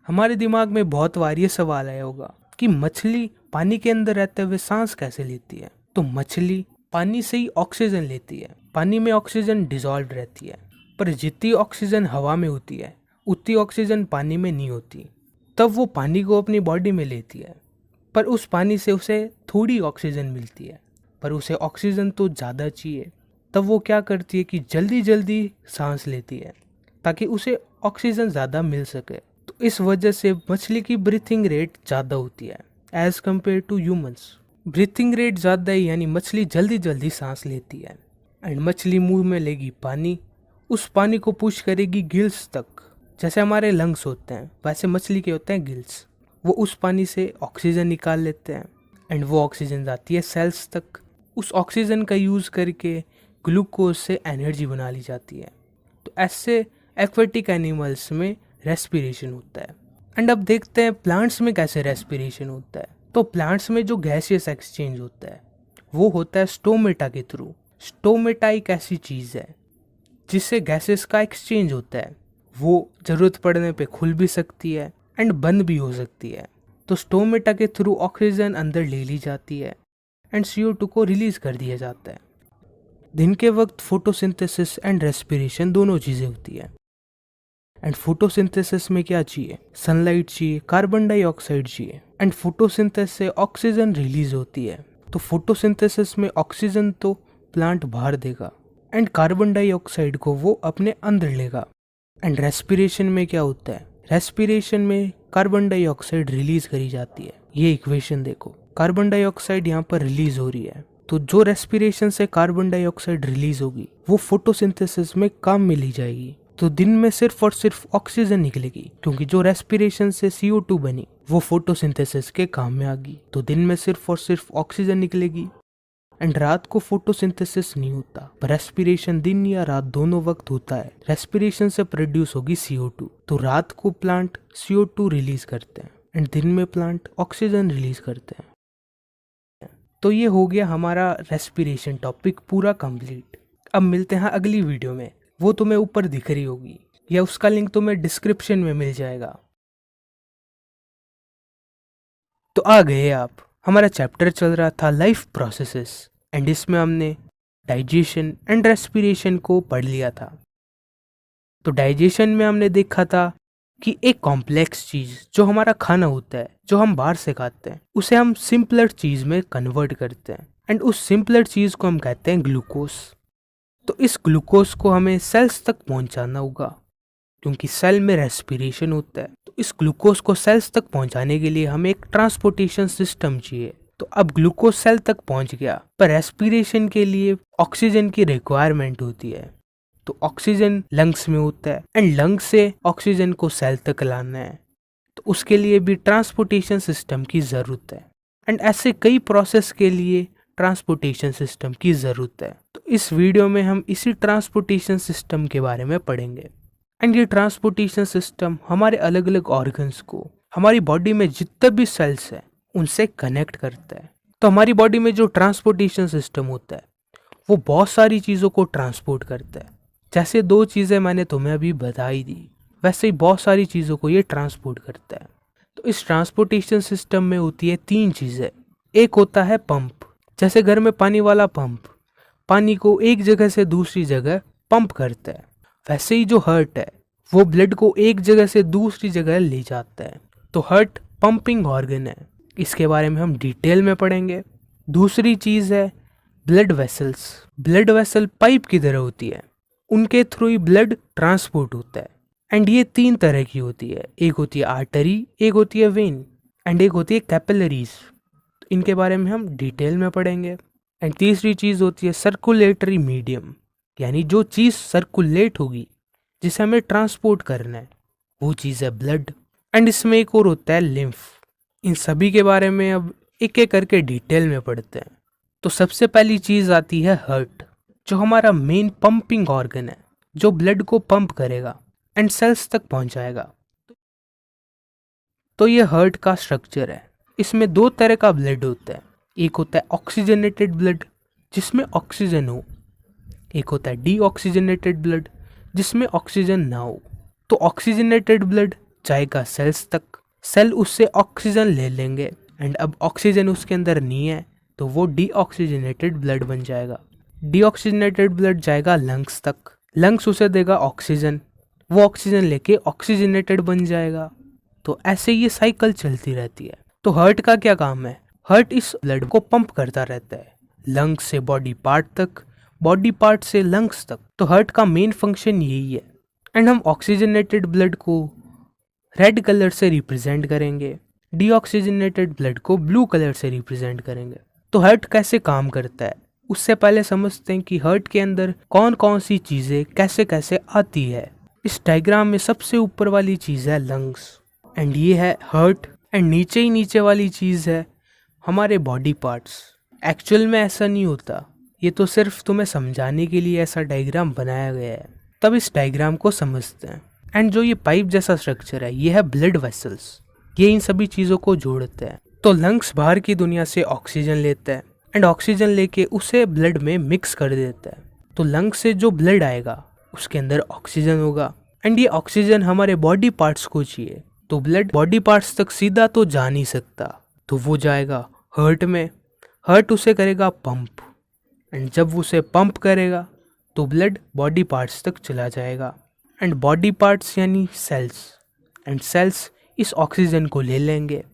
हमारे दिमाग में बहुत बार ये सवाल आया होगा कि मछली पानी के अंदर रहते हुए सांस कैसे लेती है। तो मछली पानी से ही ऑक्सीजन लेती है। पानी में ऑक्सीजन डिसॉल्व रहती है, पर जितनी ऑक्सीजन हवा में होती है उतनी ऑक्सीजन पानी में नहीं होती। तब वो पानी को अपनी बॉडी में लेती है, पर उस पानी से उसे थोड़ी ऑक्सीजन मिलती है, पर उसे ऑक्सीजन तो ज़्यादा चाहिए। तब वो क्या करती है कि जल्दी जल्दी सांस लेती है ताकि उसे ऑक्सीजन ज़्यादा मिल सके। तो इस वजह से मछली की ब्रीथिंग रेट ज़्यादा होती है as compared to humans. Breathing rate ज़्यादा है यानी मछली जल्दी जल्दी सांस लेती है एंड मछली मुंह में लेगी पानी, उस पानी को पुश करेगी गिल्स तक। जैसे हमारे लंग्स होते हैं वैसे मछली के होते हैं गिल्स। वो उस पानी से ऑक्सीजन निकाल लेते हैं एंड वो ऑक्सीजन जाती है सेल्स तक। उस ऑक्सीजन का यूज़ करके ग्लूकोज से एनर्जी बना ली जाती है। तो ऐसे एक्वेटिक एनिमल्स में रेस्पिरेशन होता है। एंड अब देखते हैं प्लांट्स में कैसे रेस्पिरेशन होता है। तो प्लांट्स में जो गैसियस एक्सचेंज होता है वो होता है स्टोमेटा के थ्रू। स्टोमेटा एक ऐसी चीज़ है जिससे गैसेस का एक्सचेंज होता है। वो ज़रूरत पड़ने पे खुल भी सकती है एंड बंद भी हो सकती है। तो स्टोमेटा के थ्रू ऑक्सीजन अंदर ले ली जाती है एंड CO2 को रिलीज कर दिया जाता है। दिन के वक्त फोटोसिंथेसिस एंड रेस्पिरेशन दोनों चीज़ें होती है। एंड फोटोसिंथेसिस में क्या चाहिए, सनलाइट चाहिए, कार्बन डाइऑक्साइड चाहिए एंड फोटोसिंथेसिस से ऑक्सीजन रिलीज होती है। तो फोटोसिंथेसिस में ऑक्सीजन तो प्लांट बाहर देगा एंड कार्बन डाइऑक्साइड को वो अपने अंदर लेगा। एंड रेस्पिरेशन में क्या होता है, रेस्पिरेशन में कार्बन डाइऑक्साइड रिलीज करी जाती है। ये इक्वेशन देखो, कार्बन डाइऑक्साइड यहाँ पर रिलीज हो रही है। तो जो रेस्पिरेशन से कार्बन डाइऑक्साइड रिलीज होगी वो फोटोसिंथेसिस में काम में ली जाएगी। तो दिन में सिर्फ और सिर्फ ऑक्सीजन निकलेगी, क्योंकि जो रेस्पिरेशन से CO2 बनी वो फोटोसिंथेसिस के काम में आ गई। तो दिन में सिर्फ और सिर्फ ऑक्सीजन निकलेगी एंड रात को फोटोसिंथेसिस नहीं होता, पर रेस्पिरेशन दिन या रात दोनों वक्त होता है। रेस्पिरेशन से प्रोड्यूस होगी CO2। तो रात को प्लांट CO2 रिलीज करते हैं एंड दिन में प्लांट ऑक्सीजन रिलीज करते हैं। तो ये हो गया हमारा रेस्पिरेशन टॉपिक पूरा कंप्लीट। अब मिलते हैं अगली वीडियो में, वो तुम्हें ऊपर दिख रही होगी या उसका लिंक तुम्हें डिस्क्रिप्शन में मिल जाएगा। तो आ गए आप, हमारा चैप्टर चल रहा था लाइफ प्रोसेसेस एंड इसमें हमने डाइजेशन एंड रेस्पिरेशन को पढ़ लिया था। तो डाइजेशन में हमने देखा था कि एक कॉम्प्लेक्स चीज़ जो हमारा खाना होता है, जो हम बाहर से खाते हैं, उसे हम सिंपलर चीज़ में कन्वर्ट करते हैं एंड उस सिंपलर चीज़ को हम कहते हैं ग्लूकोज। तो इस ग्लूकोज को हमें सेल्स तक पहुंचाना होगा, क्योंकि सेल में रेस्पिरेशन होता है। तो इस ग्लूकोज को सेल्स तक पहुंचाने के लिए हमें एक ट्रांसपोर्टेशन सिस्टम चाहिए। तो अब ग्लूकोज सेल तक पहुंच गया, पर रेस्पिरेशन के लिए ऑक्सीजन की रिक्वायरमेंट होती है। तो ऑक्सीजन लंग्स में होता है एंड लंग्स से ऑक्सीजन को सेल तक लाना है, तो उसके लिए भी ट्रांसपोर्टेशन सिस्टम की ज़रूरत है। एंड ऐसे कई प्रोसेस के लिए ट्रांसपोर्टेशन सिस्टम की ज़रूरत है। तो इस वीडियो में हम इसी ट्रांसपोर्टेशन सिस्टम के बारे में पढ़ेंगे। एंड ये ट्रांसपोर्टेशन सिस्टम हमारे अलग अलग ऑर्गन्स को, हमारी बॉडी में जितने भी सेल्स हैं उनसे कनेक्ट करता है। तो हमारी बॉडी में जो ट्रांसपोर्टेशन सिस्टम होता है वो बहुत सारी चीज़ों को ट्रांसपोर्ट करता है। जैसे 2 चीज़ें मैंने तुम्हें अभी बताई दी, वैसे ही बहुत सारी चीज़ों को ये ट्रांसपोर्ट करता है। तो इस ट्रांसपोर्टेशन सिस्टम में होती है 3 चीज़ें। एक होता है पंप, जैसे घर में पानी वाला पंप पानी को एक जगह से दूसरी जगह पंप करता है, वैसे ही जो हार्ट है वो ब्लड को एक जगह से दूसरी जगह ले जाता है। तो हार्ट पंपिंग ऑर्गन है, इसके बारे में हम डिटेल में पढ़ेंगे। दूसरी चीज़ है blood vessels. Blood vessel pipe की तरह होती है, उनके थ्रू ही ब्लड ट्रांसपोर्ट होता है। एंड ये 3 तरह की होती है, एक होती है आर्टरी, एक होती है वेन एंड एक होती है कैपिलरीज, इनके बारे में हम डिटेल में पढ़ेंगे। एंड तीसरी चीज़ होती है सर्कुलेटरी मीडियम, यानी जो चीज़ सर्कुलेट होगी, जिसे हमें ट्रांसपोर्ट करना है, वो चीज़ है ब्लड। एंड इसमें एक और होता है लिम्फ। इन सभी के बारे में अब एक एक करके डिटेल में पढ़ते हैं। तो सबसे पहली चीज़ आती है हार्ट, जो हमारा मेन पंपिंग ऑर्गन है, जो ब्लड को पंप करेगा एंड सेल्स तक पहुंचाएगा। तो ये हार्ट का स्ट्रक्चर है। इसमें दो तरह का ब्लड होता है, एक होता है ऑक्सीजनेटेड ब्लड जिसमें ऑक्सीजन हो, एक होता है डीऑक्सीजनेटेड ब्लड जिसमें ऑक्सीजन ना हो। तो ऑक्सीजनेटेड ब्लड जाएगा सेल्स तक, सेल उससे ऑक्सीजन ले लेंगे एंड अब ऑक्सीजन उसके अंदर नहीं है तो वो डीऑक्सीजनेटेड ब्लड बन जाएगा। डीऑक्सीजनेटेड ब्लड जाएगा लंग्स तक, लंग्स उसे देगा ऑक्सीजन, वो ऑक्सीजन लेके ऑक्सीजनेटेड बन जाएगा। तो ऐसे ये साइकिल चलती रहती है। तो हार्ट का क्या काम है? हार्ट इस ब्लड को पंप करता रहता है लंग्स से बॉडी पार्ट तक, बॉडी पार्ट से लंग्स तक। तो हार्ट का मेन फंक्शन यही है। एंड हम ऑक्सीजनेटेड ब्लड को रेड कलर से रिप्रेजेंट करेंगे, डीऑक्सीजनेटेड ब्लड को ब्लू कलर से रिप्रेजेंट करेंगे। तो हार्ट कैसे काम करता है उससे पहले समझते हैं कि हार्ट के अंदर कौन कौन सी चीज़ें कैसे कैसे आती है। इस डायग्राम में सबसे ऊपर वाली चीज़ है लंग्स एंड ये है हार्ट, एंड नीचे ही नीचे वाली चीज़ है हमारे बॉडी पार्ट्स। एक्चुअल में ऐसा नहीं होता, ये तो सिर्फ तुम्हें समझाने के लिए ऐसा डायग्राम बनाया गया है। तब इस डायग्राम को समझते हैं। एंड जो ये पाइप जैसा स्ट्रक्चर है ये है ब्लड वेसल्स, ये इन सभी चीज़ों को जोड़ते हैं। तो लंग्स बाहर की दुनिया से ऑक्सीजन लेता है एंड ऑक्सीजन लेके उसे ब्लड में मिक्स कर देता है। तो लंग्स से जो ब्लड आएगा उसके अंदर ऑक्सीजन होगा एंड ये ऑक्सीजन हमारे बॉडी पार्ट्स को चाहिए। तो ब्लड बॉडी पार्ट्स तक सीधा तो जा नहीं सकता, तो वो जाएगा हार्ट में, हार्ट उसे करेगा पंप एंड जब उसे पंप करेगा तो ब्लड बॉडी पार्ट्स तक चला जाएगा एंड बॉडी पार्ट्स यानी सेल्स, एंड सेल्स इस ऑक्सीजन को ले लेंगे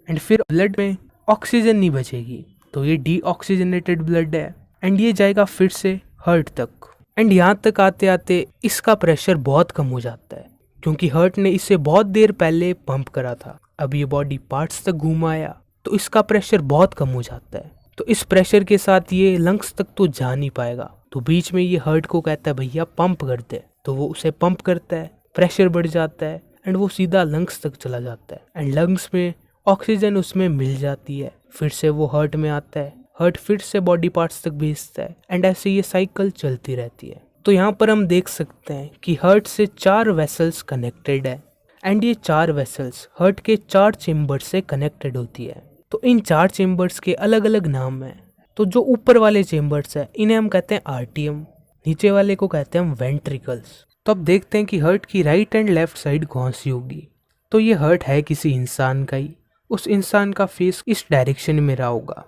एंड फिर ब्लड में ऑक्सीजन नहीं बचेगी, तो ये डीऑक्सीजनेटेड ब्लड है एंड ये जाएगा फिर से हार्ट तक। एंड यहाँ तक आते आते इसका प्रेशर बहुत कम हो जाता है क्योंकि हार्ट ने इसे बहुत देर पहले पंप करा था। अब ये बॉडी पार्ट्स तक घूम आया तो इसका प्रेशर बहुत कम हो जाता है। तो इस प्रेशर के साथ ये लंग्स तक तो जा नहीं पाएगा, तो बीच में ये हार्ट को कहता है भैया पंप कर दे, तो वो उसे पंप करता है, प्रेशर बढ़ जाता है एंड वो सीधा लंग्स तक चला जाता है एंड लंग्स में ऑक्सीजन उसमें मिल जाती है, फिर से वो हार्ट में आता है, हार्ट फिर से बॉडी पार्ट्स तक भेजता है एंड ऐसे ये साइकिल चलती रहती है। तो यहाँ पर हम देख सकते हैं कि हार्ट से 4 वेसल्स कनेक्टेड है एंड ये 4 वेसल्स हार्ट के 4 चेम्बर्स से कनेक्टेड होती है। तो इन 4 चेम्बर्स के अलग अलग नाम हैं। तो जो ऊपर वाले चेम्बर्स हैं इन्हें हम कहते हैं आर्टियम, नीचे वाले को कहते हैं हम वेंट्रिकल्स। तो अब देखते हैं कि हार्ट की राइट एंड लेफ्ट साइड कौन सी होगी। तो ये हार्ट है किसी इंसान का ही, उस इंसान का फेस इस डायरेक्शन में रहा होगा।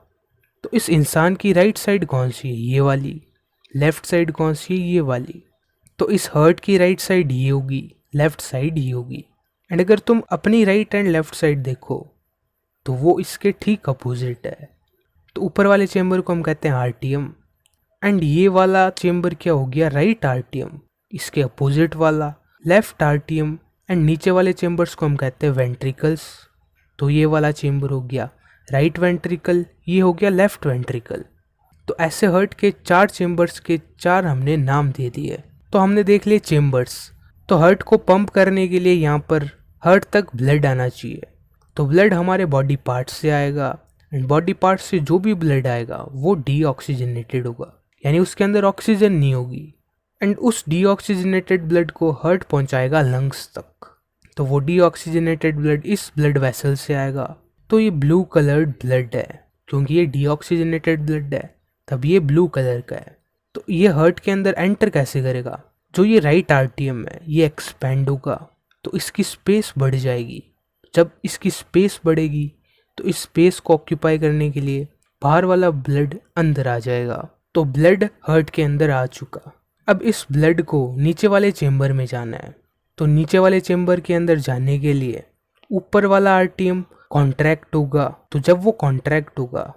तो इस इंसान की राइट साइड कौन सी है? ये वाली। लेफ्ट साइड कौन सी है? ये वाली। तो इस हार्ट की राइट साइड ये होगी, लेफ्ट साइड ये होगी। एंड अगर तुम अपनी राइट एंड लेफ्ट साइड देखो तो वो इसके ठीक अपोजिट है। तो ऊपर वाले चेम्बर को हम कहते हैं आर्टियम एंड ये वाला चेम्बर क्या हो गया? राइट आर्टियम, इसके अपोजिट वाला लेफ्ट आर्टियम एंड नीचे वाले चेम्बर्स को हम कहते हैं वेंट्रिकल्स। तो ये वाला चेम्बर हो गया राइट वेंट्रिकल, ये हो गया लेफ्ट वेंट्रिकल। तो ऐसे हार्ट के 4 चेम्बर्स के 4 हमने नाम दे दिए। तो हमने देख लिए चेम्बर्स। तो हार्ट को पंप करने के लिए यहाँ पर हार्ट तक ब्लड आना चाहिए। तो ब्लड हमारे बॉडी पार्ट्स से आएगा एंड बॉडी पार्ट्स से जो भी ब्लड आएगा वो डीऑक्सीजनेटेड होगा, यानी उसके अंदर ऑक्सीजन नहीं होगी एंड उस डीऑक्सीजनेटेड ब्लड को हार्ट पहुँचाएगा लंग्स तक। तो वो डीऑक्सीजनेटेड ब्लड इस ब्लड वेसल से आएगा। तो ये ब्लू कलर्ड ब्लड है, क्योंकि ये डीऑक्सीजनेटेड ब्लड है तब ये ब्लू कलर का है। तो ये हार्ट के अंदर एंटर कैसे करेगा? जो ये राइट आर्टियम है ये एक्सपेंड होगा तो इसकी स्पेस बढ़ जाएगी। जब इसकी स्पेस बढ़ेगी तो इस स्पेस को ऑक्यूपाई करने के लिए बाहर वाला ब्लड अंदर आ जाएगा। तो ब्लड हार्ट के अंदर आ चुका। अब इस ब्लड को नीचे वाले चेम्बर में जाना है। तो नीचे वाले चेम्बर के अंदर जाने के लिए ऊपर वाला आर्टियम कॉन्ट्रैक्ट होगा। तो जब वो कॉन्ट्रैक्ट होगा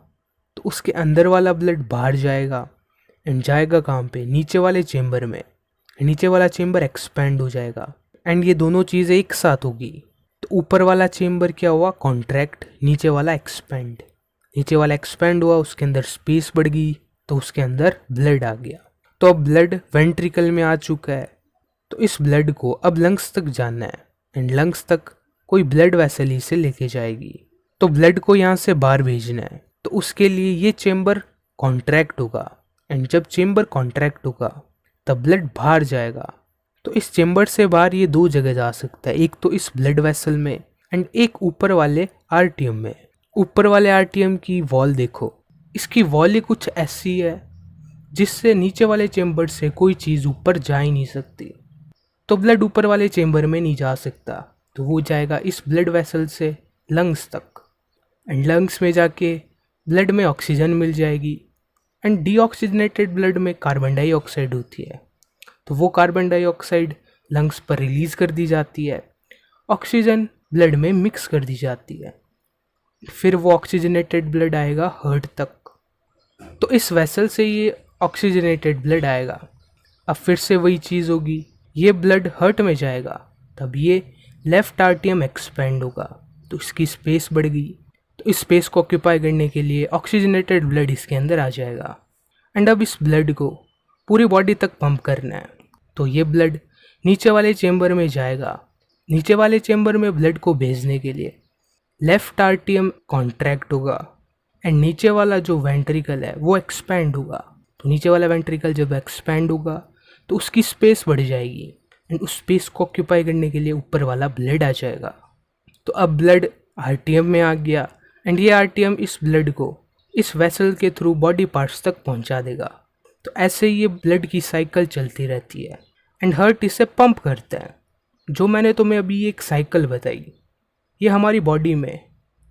तो उसके अंदर वाला ब्लड बाहर जाएगा एंड जाएगा कहाँ पे? नीचे वाले चेम्बर में। नीचे वाला चेम्बर एक्सपेंड हो जाएगा एंड ये दोनों चीज़ें एक साथ होगी। तो तो ऊपर वाला चेम्बर क्या हुआ, कॉन्ट्रैक्ट, नीचे वाला एक्सपेंड। नीचे वाला एक्सपेंड हुआ, उसके अंदर स्पेस बढ़ गई, तो उसके अंदर ब्लड आ गया। तो अब ब्लड वेंट्रिकल में आ चुका है, तो इस ब्लड को अब लंग्स तक जाना है, एंड लंग्स तक कोई ब्लड वेसल ही से लेके जाएगी। तो ब्लड को यहाँ से बाहर भेजना है, तो उसके लिए ये चेम्बर कॉन्ट्रैक्ट होगा, एंड जब चेम्बर कॉन्ट्रैक्ट होगा तब ब्लड बाहर जाएगा। तो इस चेम्बर से बाहर ये दो जगह जा सकता है, एक तो इस ब्लड वेसल में एंड एक ऊपर वाले आरटीएम में। ऊपर वाले आरटीएम की वॉल देखो, इसकी वॉल ही कुछ ऐसी है जिससे नीचे वाले चेम्बर से कोई चीज़ ऊपर जा ही नहीं सकती। तो ब्लड ऊपर वाले चेम्बर में नहीं जा सकता, तो वो जाएगा इस ब्लड वेसल से लंग्स तक, एंड लंग्स में जाके ब्लड में ऑक्सीजन मिल जाएगी, एंड डीऑक्सीजनेटेड ब्लड में कार्बन डाइऑक्साइड होती है, तो वो कार्बन डाइऑक्साइड लंग्स पर रिलीज कर दी जाती है, ऑक्सीजन ब्लड में मिक्स कर दी जाती है, फिर वो ऑक्सीजनेटेड ब्लड आएगा हार्ट तक। तो इस वेसल से ये ऑक्सीजनेटेड ब्लड आएगा। अब फिर से वही चीज़ होगी, ये ब्लड हार्ट में जाएगा, तब ये लेफ्ट आरटीएम एक्सपेंड होगा, तो इसकी स्पेस बढ़ गई, तो इस स्पेस को ऑक्यूपाई करने के लिए ऑक्सीजनेटेड ब्लड इसके अंदर आ जाएगा, एंड अब इस ब्लड को पूरी बॉडी तक पंप करना है। तो ये ब्लड नीचे वाले चेम्बर में जाएगा। नीचे वाले चेम्बर में ब्लड को भेजने के लिए लेफ्ट आरटीएम कॉन्ट्रैक्ट होगा, एंड नीचे वाला जो वेंट्रिकल है वो एक्सपैंड होगा। तो नीचे वाला वेंट्रिकल जब एक्सपैंड होगा तो उसकी स्पेस बढ़ जाएगी, एंड उस स्पेस को ऑक्यूपाई करने के लिए ऊपर वाला ब्लड आ जाएगा। तो अब ब्लड आरटीएम में आ गया, एंड ये आरटीएम इस ब्लड को इस वेसल के थ्रू बॉडी पार्ट्स तक पहुंचा देगा। तो ऐसे ही ये ब्लड की साइकिल चलती रहती है, एंड हार्ट इसे पंप करता है। जो मैंने तुम्हें अभी एक साइकिल बताई, ये हमारी बॉडी में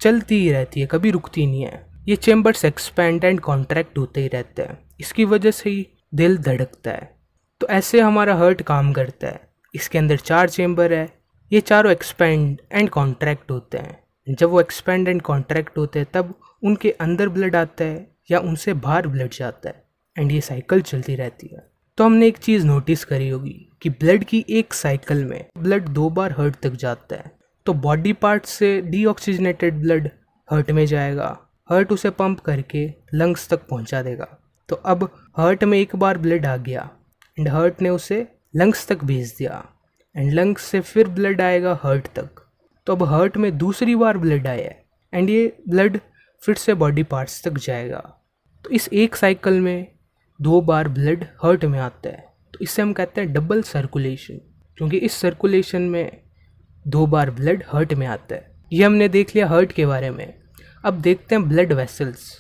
चलती ही रहती है, कभी रुकती नहीं है। ये चेम्बर्स एक्सपैंड एंड कॉन्ट्रैक्ट होते ही रहते हैं, इसकी वजह से ही दिल धड़कता है। तो ऐसे हमारा हार्ट काम करता है। इसके अंदर 4 चेम्बर है, ये चारों एक्सपैंड एंड कॉन्ट्रैक्ट होते हैं। जब वो एक्सपैंड एंड कॉन्ट्रैक्ट होते हैं तब उनके अंदर ब्लड आता है या उनसे बाहर ब्लड जाता है, एंड ये साइकिल चलती रहती है। तो हमने एक चीज़ नोटिस करी होगी कि ब्लड की एक साइकिल में ब्लड 2 बार हार्ट तक जाता है। तो बॉडी पार्ट से डीऑक्सीजनेटेड ब्लड हार्ट में जाएगा, हार्ट उसे पंप करके लंग्स तक पहुंचा देगा। तो अब हार्ट में एक बार ब्लड आ गया, एंड हार्ट ने उसे लंग्स तक भेज दिया, एंड लंग्स से फिर ब्लड आएगा हार्ट तक। तो अब हार्ट में दूसरी बार ब्लड आया है, एंड ये ब्लड फिर से बॉडी पार्ट्स तक जाएगा। तो इस एक साइकिल में 2 बार ब्लड हार्ट में आता है, तो इससे हम कहते हैं डबल सर्कुलेशन, क्योंकि इस सर्कुलेशन में 2 बार ब्लड हार्ट में आता है। ये हमने देख लिया हार्ट के बारे में। अब देखते हैं blood vessels.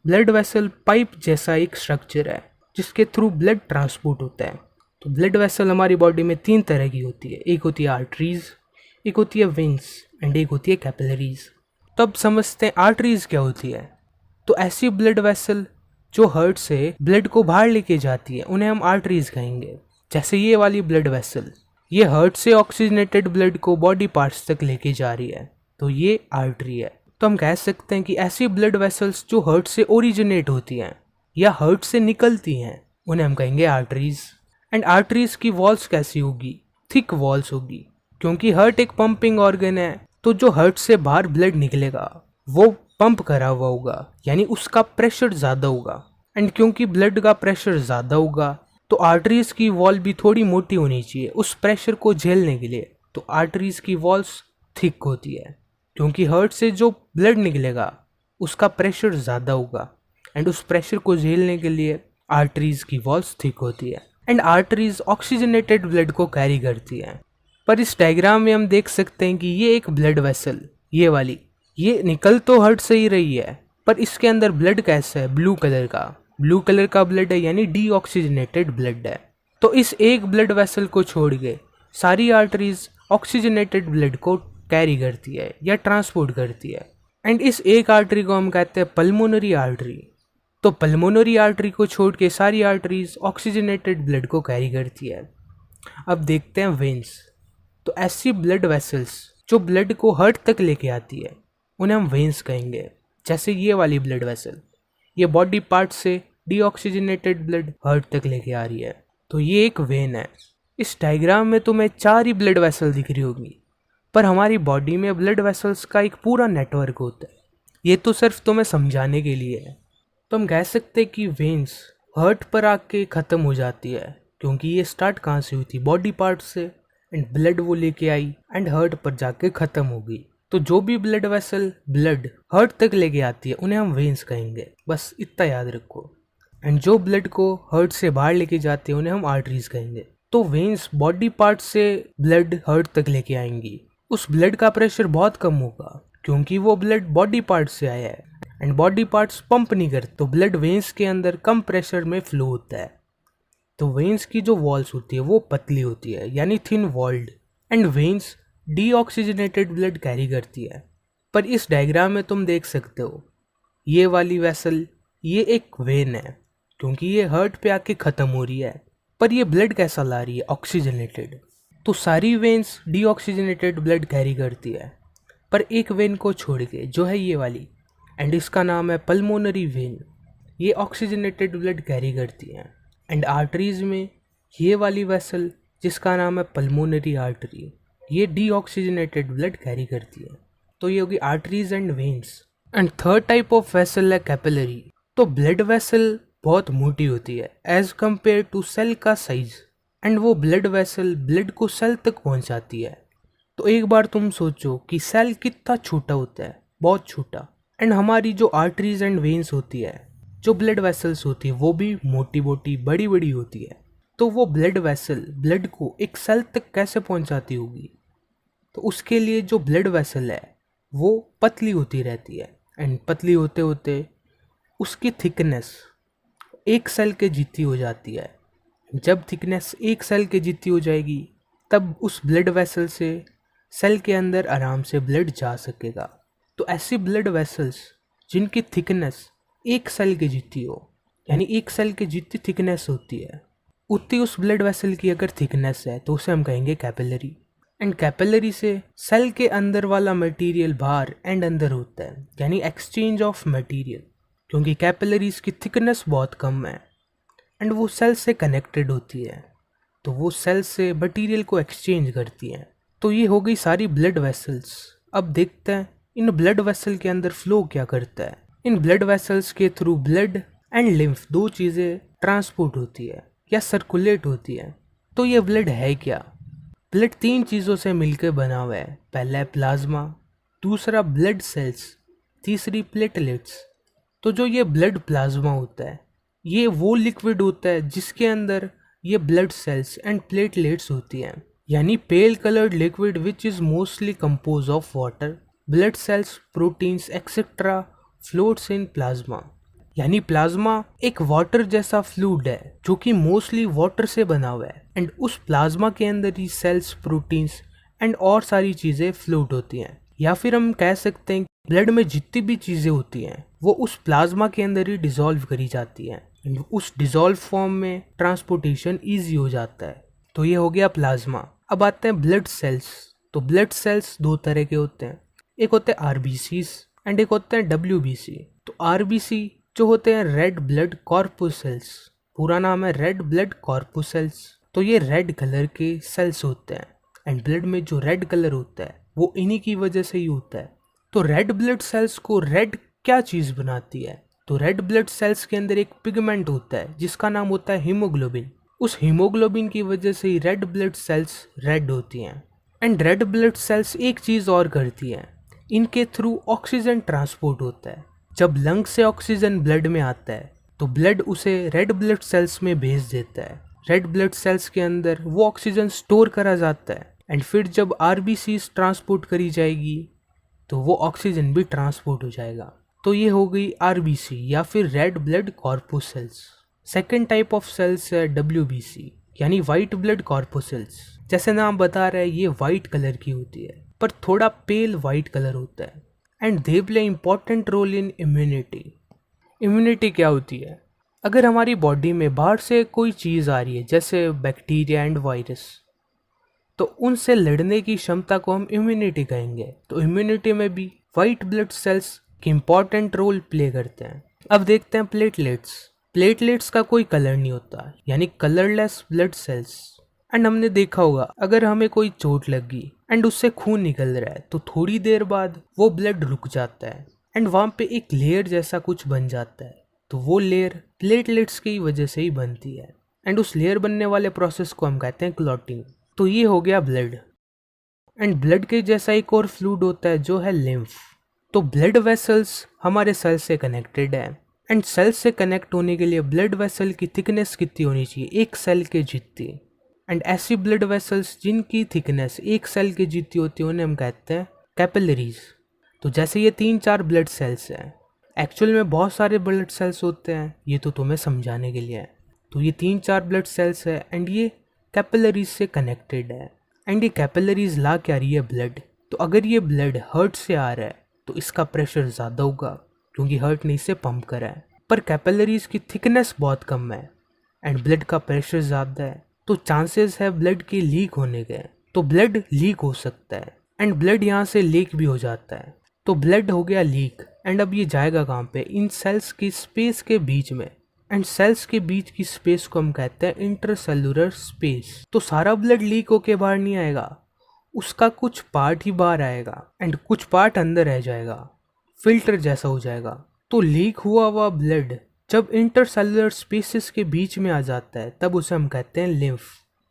Blood vessel pipe जैसा एक स्ट्रक्चर है जिसके थ्रू ब्लड ट्रांसपोर्ट होता है। तो ब्लड वेसल हमारी बॉडी में 3 तरह की होती है, एक होती है आर्टरीज, एक होती है वेन्स, एंड एक होती है कैपिलरीज। तो अब समझते हैं आर्टरीज क्या होती है। तो ऐसी ब्लड वेसल जो हार्ट से ब्लड को बाहर लेके जाती है उन्हें हम आर्टरीज कहेंगे। जैसे ये वाली ब्लड वेसल, ये हार्ट से ऑक्सीजनेटेड ब्लड को बॉडी पार्ट्स तक लेके जा रही है, तो ये आर्टरी है। तो हम कह सकते हैं कि ऐसी ब्लड वेसल्स जो हार्ट से ओरिजिनेट होती हैं या हार्ट से निकलती हैं उन्हें हम कहेंगे आर्टरीज। एंड आर्टरीज की वॉल्स कैसी होगी, थिक वॉल्स होगी, क्योंकि हार्ट एक पंपिंग ऑर्गन है। तो जो हार्ट से बाहर ब्लड निकलेगा वो पंप करा हुआ होगा, यानी उसका प्रेशर ज़्यादा होगा, एंड क्योंकि ब्लड का प्रेशर ज़्यादा होगा तो आर्टरीज की वॉल भी थोड़ी मोटी होनी चाहिए उस प्रेशर को झेलने के लिए। तो आर्टरीज की वॉल्स थिक होती है, क्योंकि हार्ट से जो ब्लड निकलेगा उसका प्रेशर ज़्यादा होगा, एंड उस प्रेशर को झेलने के लिए आर्टरीज की वॉल्स थिक होती है। एंड आर्टरीज ऑक्सीजनेटेड ब्लड को कैरी करती है। पर इस डायग्राम में हम देख सकते हैं कि ये एक ब्लड वेसल, ये वाली, ये निकल तो हार्ट से ही रही है, पर इसके अंदर ब्लड कैसा है, ब्लू कलर का ब्लड है, यानी डीऑक्सीजनेटेड ब्लड है। तो इस एक ब्लड वेसल को छोड़ के सारी आर्टरीज ऑक्सीजनेटेड ब्लड को कैरी करती है या ट्रांसपोर्ट करती है, एंड इस एक आर्टरी को हम कहते हैं पल्मोनरी आर्टरी। तो पल्मोनरी आर्टरी को छोड़ के सारी आर्टरीज ऑक्सीजनेटेड ब्लड को कैरी करती है। अब देखते हैं वेन्स। तो ऐसी ब्लड वेसल्स जो ब्लड को हार्ट तक लेके आती है उन्हें हम वेन्स कहेंगे। जैसे ये वाली ब्लड वेसल, ये बॉडी पार्ट से डीऑक्सीजनेटेड ब्लड हार्ट तक लेके आ रही है, तो ये एक वेन है। इस डायग्राम में तुम्हें 4 ही ब्लड वेसल दिख रही होगी, पर हमारी बॉडी में ब्लड वेसल्स का एक पूरा नेटवर्क होता है। ये तो सिर्फ तुम्हें समझाने के लिए है। तो हम कह सकते हैं कि वेन्स हर्ट पर आके ख़त्म हो जाती है, क्योंकि ये स्टार्ट कहाँ से हुई थी, बॉडी पार्ट से, एंड ब्लड वो लेके आई एंड हर्ट पर जाके ख़त्म हो गई। तो जो भी ब्लड वेसल ब्लड हर्ट तक लेके आती है उन्हें हम वेन्स कहेंगे, बस इतना याद रखो। एंड जो ब्लड को हर्ट से बाहर लेके जाते हैं उन्हें हम आर्टरीज कहेंगे। तो वेन्स बॉडी पार्ट से ब्लड हर्ट तक लेके आएंगी। उस ब्लड का प्रेशर बहुत कम होगा, क्योंकि वो ब्लड बॉडी पार्ट से आया है एंड बॉडी पार्ट्स पंप नहीं करते, तो ब्लड वेन्स के अंदर कम प्रेशर में फ्लो होता है। तो वेन्स की जो वॉल्स होती है वो पतली होती है, यानी thin walled, and veins deoxygenated blood carry करती है। पर इस डायग्राम में तुम देख सकते हो ये वाली वेसल, ये एक वेन है, क्योंकि ये हर्ट पे आके ख़त्म हो रही है। पर ये ब्लड कैसा ला रही है, ऑक्सीजनेटेड। तो सारी वेन्स डीऑक्सीजनेटेड ब्लड कैरी करती है, पर एक वेन को छोड़ के, जो है ये वाली, एंड इसका नाम है पल्मोनरी वेन, ये ऑक्सीजनेटेड ब्लड कैरी करती है। एंड आर्टरीज में ये वाली वेसल जिसका नाम है पल्मोनरी आर्टरी, ये डीऑक्सीजनेटेड ब्लड कैरी करती है। तो ये होगी arteries and veins. And third type of vessel है कैपिलरी। तो ब्लड वेसल बहुत मोटी होती है एज कंपेयर टू सेल का साइज, एंड वो ब्लड वेसल ब्लड को सेल तक पहुंचाती है। तो एक बार तुम सोचो कि सेल कितना छोटा होता है, बहुत छोटा। एंड हमारी जो आर्टरीज एंड वेन्स होती है, जो ब्लड वेसल्स होती है, वो भी मोटी मोटी बड़ी बड़ी होती है। तो वो ब्लड वेसल ब्लड को एक सेल तक कैसे पहुंचाती होगी? तो उसके लिए जो ब्लड वेसल है वो पतली होती रहती है, एंड पतली होते होते उसकी थिकनेस एक सेल के जितनी हो जाती है। जब थिकनेस एक सेल के जितनी हो जाएगी तब उस ब्लड वेसल से सेल के अंदर आराम से ब्लड जा सकेगा। तो ऐसी ब्लड वेसल्स जिनकी थिकनेस एक सेल के जितनी हो, यानी एक सेल के जितनी थिकनेस होती है उतनी उस ब्लड वेसल की अगर थिकनेस है तो उसे हम कहेंगे कैपिलरी। एंड कैपिलरी से सेल के अंदर वाला मटेरियल बाहर एंड अंदर होता है, यानी एक्सचेंज ऑफ मटेरियल, क्योंकि कैपिलरीज की थिकनेस बहुत कम है एंड वो सेल से कनेक्टेड होती है, तो वो सेल से मटेरियल को एक्सचेंज करती हैं। तो ये हो गई सारी ब्लड वेसल्स। अब देखते हैं इन ब्लड वेसल के अंदर फ्लो क्या करता है। इन ब्लड वेसल्स के थ्रू ब्लड एंड लिम्फ दो चीज़ें ट्रांसपोर्ट होती है या सर्कुलेट होती है। तो ये ब्लड है क्या? ब्लड तीन चीज़ों से मिलकर बना हुआ है। पहला है प्लाज्मा, दूसरा ब्लड सेल्स, तीसरी प्लेटलेट्स। तो जो ये ब्लड प्लाज्मा होता है ये वो लिक्विड होता है जिसके अंदर ये ब्लड सेल्स एंड प्लेटलेट्स होती हैं, यानी pale coloured liquid which is mostly compose of water, blood cells, proteins etcetera floats in plasma. यानी प्लाज्मा एक वाटर जैसा फ्लूइड है जो कि मोस्टली वाटर से बना हुआ है, एंड उस प्लाज्मा के अंदर ही सेल्स, प्रोटीन्स एंड और सारी चीज़ें फ्लोट होती हैं। या फिर हम कह सकते हैं ब्लड में जितनी भी चीज़ें होती हैं वो उस प्लाज्मा के अंदर ही डिसॉल्व करी जाती हैं, एंड उस डिसॉल्व फॉर्म में ट्रांसपोर्टेशन ईजी हो जाता है। तो ये हो गया प्लाज्मा। अब आते हैं ब्लड सेल्स। तो ब्लड सेल्स दो तरह के होते हैं, एक होते हैं आरबीसीज एंड एक होते हैं डब्ल्यूबीसी। तो आरबीसी जो होते हैं रेड ब्लड कॉर्पुसेल्स, पूरा नाम है रेड ब्लड कॉर्पुसेल्स। तो ये रेड कलर के सेल्स होते हैं, एंड ब्लड में जो रेड कलर होता है वो इन्हीं की वजह से ही होता है। तो रेड ब्लड सेल्स को रेड क्या चीज़ बनाती है? तो रेड ब्लड सेल्स के अंदर एक पिगमेंट होता है जिसका नाम होता है हीमोग्लोबिन। उस हीमोग्लोबिन की वजह से ही रेड ब्लड सेल्स रेड होती हैं। एंड रेड ब्लड सेल्स एक चीज़ और करती हैं, इनके थ्रू ऑक्सीजन ट्रांसपोर्ट होता है। जब लंग से ऑक्सीजन ब्लड में आता है तो ब्लड उसे रेड ब्लड सेल्स में भेज देता है। रेड ब्लड सेल्स के अंदर वो ऑक्सीजन स्टोर करा जाता है, एंड फिर जब आरबीसीज ट्रांसपोर्ट करी जाएगी तो वो ऑक्सीजन भी ट्रांसपोर्ट हो जाएगा। तो ये हो गई आरबीसी या फिर red blood corpuscles. Second type of cells है डब्ल्यूबीसी, यानी वाइट ब्लड कॉर्पुसेल्स। जैसे नाम बता रहा है ये वाइट कलर की होती है, पर थोड़ा पेल वाइट कलर होता है, and they play important role in immunity. Immunity क्या होती है? अगर हमारी बॉडी में बाहर से कोई चीज़ आ रही है जैसे बैक्टीरिया एंड वायरस, तो उनसे लड़ने की क्षमता को हम इम्यूनिटी कहेंगे। तो इम्यूनिटी में भी वाइट ब्लड सेल्स की इम्पॉर्टेंट रोल प्ले करते हैं। अब देखते हैं प्लेटलेट्स। प्लेटलेट्स का कोई कलर नहीं होता, यानी कलरलेस ब्लड सेल्स। एंड हमने देखा होगा अगर हमें कोई चोट लग गई एंड उससे खून निकल रहा है, तो थोड़ी देर बाद वो ब्लड रुक जाता है एंड वहाँ पे एक लेयर जैसा कुछ बन जाता है। तो वो लेयर प्लेटलेट्स की वजह से ही बनती है एंड उस लेयर बनने वाले प्रोसेस को हम कहते हैं क्लॉटिंग। तो ये हो गया ब्लड। एंड ब्लड के जैसा एक और फ्लूइड होता है जो है लिम्फ। तो ब्लड वेसल्स हमारे सेल से कनेक्टेड है एंड सेल से कनेक्ट होने के लिए ब्लड वेसल की थिकनेस कितनी होनी चाहिए, एक सेल के जितनी। एंड ऐसी ब्लड वेसल्स जिनकी थिकनेस एक सेल के जितनी होती है उन्हें हम कहते हैं कैपिलरीज। तो जैसे ये 3-4 ब्लड सेल्स हैं, एक्चुअल में बहुत सारे ब्लड सेल्स होते हैं, ये तो तुम्हें समझाने के लिए है। तो ये 3-4 ब्लड सेल्स है एंड ये कैपिलरीज से कनेक्टेड है एंड ये कैपिलरीज ला क्या रही है ब्लड। तो अगर ये ब्लड हार्ट से आ रहा है तो इसका प्रेशर ज़्यादा होगा क्योंकि हार्ट ने इसे पंप करा है, पर कैपिलरीज की थिकनेस बहुत कम है एंड ब्लड का प्रेशर ज़्यादा है, तो चांसेस है ब्लड के लीक होने के। तो ब्लड लीक हो सकता है एंड ब्लड यहाँ से लीक भी हो जाता है। तो ब्लड हो गया लीक एंड अब ये जाएगा कहाँ पे, इन सेल्स की स्पेस के बीच में। एंड सेल्स के बीच की स्पेस को हम कहते हैं इंटरसेलुलर स्पेस। तो सारा ब्लड लीक होके बाहर नहीं आएगा, उसका कुछ पार्ट ही बाहर आएगा एंड कुछ पार्ट अंदर रह जाएगा, फिल्टर जैसा हो जाएगा। तो लीक हुआ ब्लड जब इंटरसेलुलर स्पेसेस के बीच में आ जाता है तब उसे हम कहते हैं लिम्फ।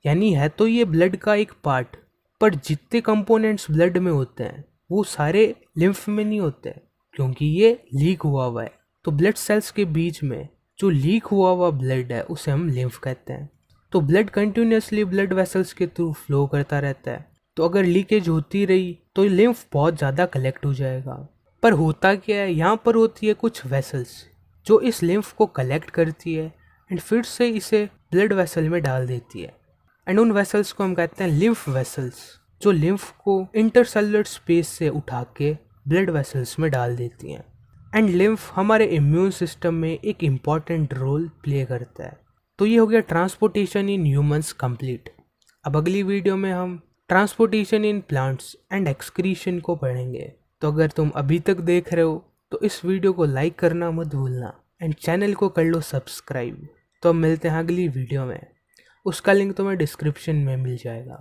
यानी है तो ये ब्लड का एक पार्ट, पर जितने कंपोनेंट्स ब्लड में होते हैं वो सारे लिम्फ में नहीं होते क्योंकि ये लीक हुआ है। तो ब्लड सेल्स के बीच में जो लीक हुआ ब्लड है उसे हम लिम्फ कहते हैं। तो ब्लड कंटिन्यूसली ब्लड वेसल्स के थ्रू फ्लो करता रहता है, तो अगर लीकेज होती रही तो लिम्फ बहुत ज़्यादा कलेक्ट हो जाएगा। पर होता क्या है, यहाँ पर होती है कुछ वेसल्स जो इस लिम्फ को कलेक्ट करती है एंड फिर से इसे ब्लड वेसल में डाल देती है एंड उन वेसल्स को हम कहते हैं लिम्फ वेसल्स, जो लिम्फ को इंटरसेलुलर स्पेस से उठा के ब्लड वेसल्स में डाल देती हैं। एंड लिम्फ हमारे इम्यून सिस्टम में एक इम्पॉर्टेंट रोल प्ले करता है। तो ये हो गया ट्रांसपोर्टेशन इन ह्यूमंस कंप्लीट। अब अगली वीडियो में हम transportation in plants and excretion को पढ़ेंगे। तो अगर तुम अभी तक देख रहे हो तो इस वीडियो को लाइक करना मत भूलना एंड चैनल को कर लो सब्सक्राइब। तो अब मिलते हैं अगली वीडियो में, उसका लिंक तुम्हें डिस्क्रिप्शन में मिल जाएगा।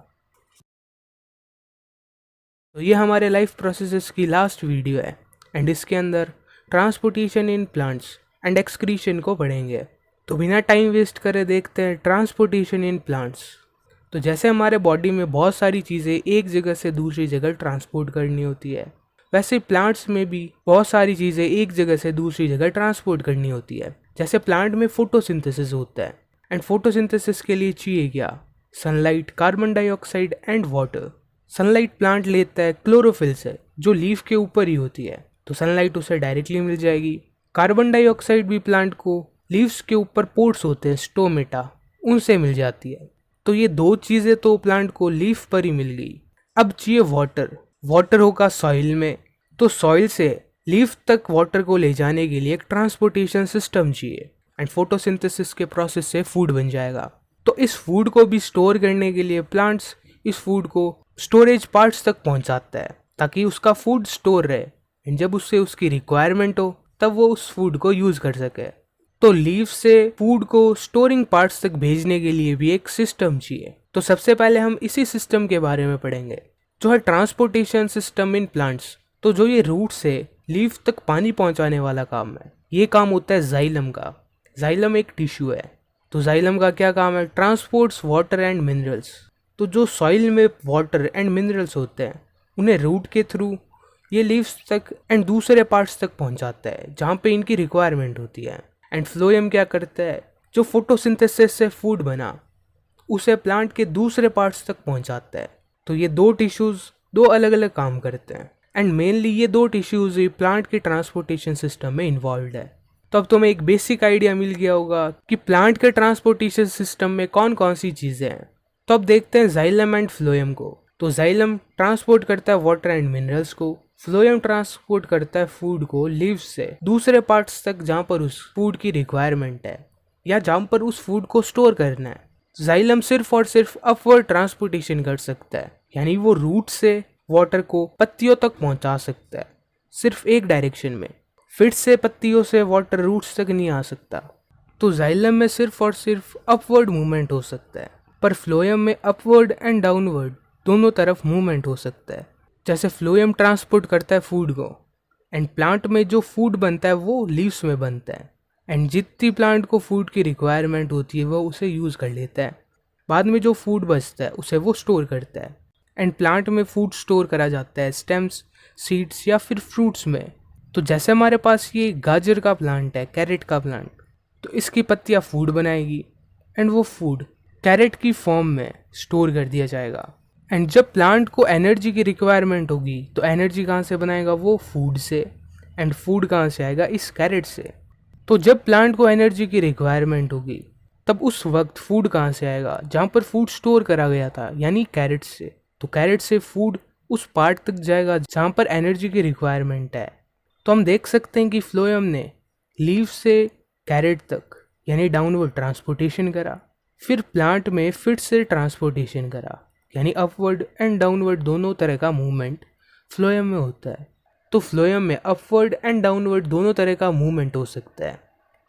तो ये हमारे लाइफ प्रोसेसेस की लास्ट वीडियो है एंड इसके अंदर transportation in plants and excretion को पढ़ेंगे। तो बिना टाइम वेस्ट करे देखते हैं ट्रांसपोर्टेशन इन प्लांट्स। तो जैसे हमारे बॉडी में बहुत सारी चीज़ें एक जगह से दूसरी जगह ट्रांसपोर्ट करनी होती है, वैसे प्लांट्स में भी बहुत सारी चीज़ें एक जगह से दूसरी जगह ट्रांसपोर्ट करनी होती है। जैसे प्लांट में फोटोसिंथेसिस होता है एंड फोटोसिंथेसिस के लिए चाहिए क्या, sunlight, carbon dioxide and water. Sunlight plant लेता है क्लोरोफिल से जो लीफ के ऊपर ही होती है, तो सनलाइट उसे डायरेक्टली मिल जाएगी। कार्बन डाइऑक्साइड भी प्लांट को लीव्स के ऊपर पोर्स होते हैं स्टोमेटा, उनसे मिल जाती है। तो ये दो चीज़ें तो प्लांट को लीफ पर ही मिल गई। अब चाहिए वाटर, वाटर होगा सॉइल में, तो सॉइल से लीफ तक वाटर को ले जाने के लिए एक ट्रांसपोर्टेशन सिस्टम चाहिए एंड फोटोसिंथेसिस के प्रोसेस से फूड बन जाएगा। तो इस फूड को भी स्टोर करने के लिए प्लांट्स इस फूड को स्टोरेज पार्ट्स तक पहुंचाता है ताकि उसका फूड स्टोर रहे एंड जब उससे उसकी रिक्वायरमेंट हो तब वो उस फूड को यूज कर सके। तो लीफ से फूड को स्टोरिंग पार्ट्स तक भेजने के लिए भी एक सिस्टम चाहिए। तो सबसे पहले हम इसी सिस्टम के बारे में पढ़ेंगे जो है ट्रांसपोर्टेशन सिस्टम इन प्लांट्स। तो जो ये रूट से लीफ तक पानी पहुंचाने वाला काम है, ये काम होता है जाइलम का। जाइलम एक टिश्यू है, तो जाइलम का क्या काम है, ट्रांसपोर्ट्स वाटर एंड मिनरल्स। तो जो सॉइल में वाटर एंड मिनरल्स होते हैं उन्हें रूट के थ्रू ये लीव्स तक एंड दूसरे पार्ट्स तक पहुंचाता है जहाँ पे इनकी रिक्वायरमेंट होती है। एंड फ्लोएम क्या करता है, जो फोटोसिंथेसिस से फूड बना उसे प्लांट के दूसरे पार्ट्स तक पहुंचाता है। तो ये दो टिश्यूज दो अलग अलग काम करते हैं एंड मेनली ये दो टिश्यूज ही प्लांट के ट्रांसपोर्टेशन सिस्टम में इन्वॉल्व है। तो अब तुम्हें एक बेसिक आइडिया मिल गया होगा कि प्लांट के ट्रांसपोर्टेशन सिस्टम में कौन कौन सी चीज़ें हैं। तो अब देखते हैं जाइलम एंड फ्लोएम को। तो जाइलम ट्रांसपोर्ट करता है वाटर एंड मिनरल्स को, फ्लोएम ट्रांसपोर्ट करता है फूड को लीव्स से दूसरे पार्ट्स तक जहाँ पर उस फूड की रिक्वायरमेंट है या जहाँ पर उस फूड को स्टोर करना है। जाइलम सिर्फ और सिर्फ अपवर्ड ट्रांसपोर्टेशन कर सकता है, यानी वो रूट से वाटर को पत्तियों तक पहुंचा सकता है सिर्फ एक डायरेक्शन में, फिर से पत्तियों से वाटर रूट्स तक नहीं आ सकता। तो जाइलम में सिर्फ और सिर्फ अपवर्ड मूवमेंट हो सकता है, पर फ्लोएम में अपवर्ड एंड डाउनवर्ड दोनों तरफ मूवमेंट हो सकता है। जैसे फ्लोएम ट्रांसपोर्ट करता है फूड को, एंड प्लांट में जो फूड बनता है वो लीव्स में बनता है, एंड जितनी प्लांट को फूड की रिक्वायरमेंट होती है वो उसे यूज़ कर लेता है। बाद में जो फूड बचता है उसे वो स्टोर करता है, एंड प्लांट में फूड स्टोर करा जाता है स्टेम्स, सीड्स या फिर फ्रूट्स में। तो जैसे हमारे पास ये गाजर का प्लांट है, कैरेट का प्लांट, तो इसकी पत्तियाँ फूड बनाएगी, एंड वो फूड कैरेट की फॉर्म में स्टोर कर दिया जाएगा। एंड जब प्लांट को एनर्जी की रिक्वायरमेंट होगी तो एनर्जी कहाँ से बनाएगा वो फूड से, एंड फूड कहाँ से आएगा इस कैरेट से। तो जब प्लांट को एनर्जी की रिक्वायरमेंट होगी तब उस वक्त फूड कहाँ से आएगा, जहाँ पर फूड स्टोर करा गया था, यानी कैरेट से। तो कैरेट से फूड उस पार्ट तक जाएगा जहाँ पर एनर्जी की रिक्वायरमेंट है। तो हम देख सकते हैं कि फ्लोएम ने लीव से कैरेट तक यानी डाउनवर्ड ट्रांसपोर्टेशन करा, फिर प्लांट में फिर से ट्रांसपोर्टेशन करा, यानी अपवर्ड एंड डाउनवर्ड दोनों तरह का मूवमेंट फ्लोएम में होता है। तो फ्लोएम में अपवर्ड एंड डाउनवर्ड दोनों तरह का मूवमेंट हो सकता है,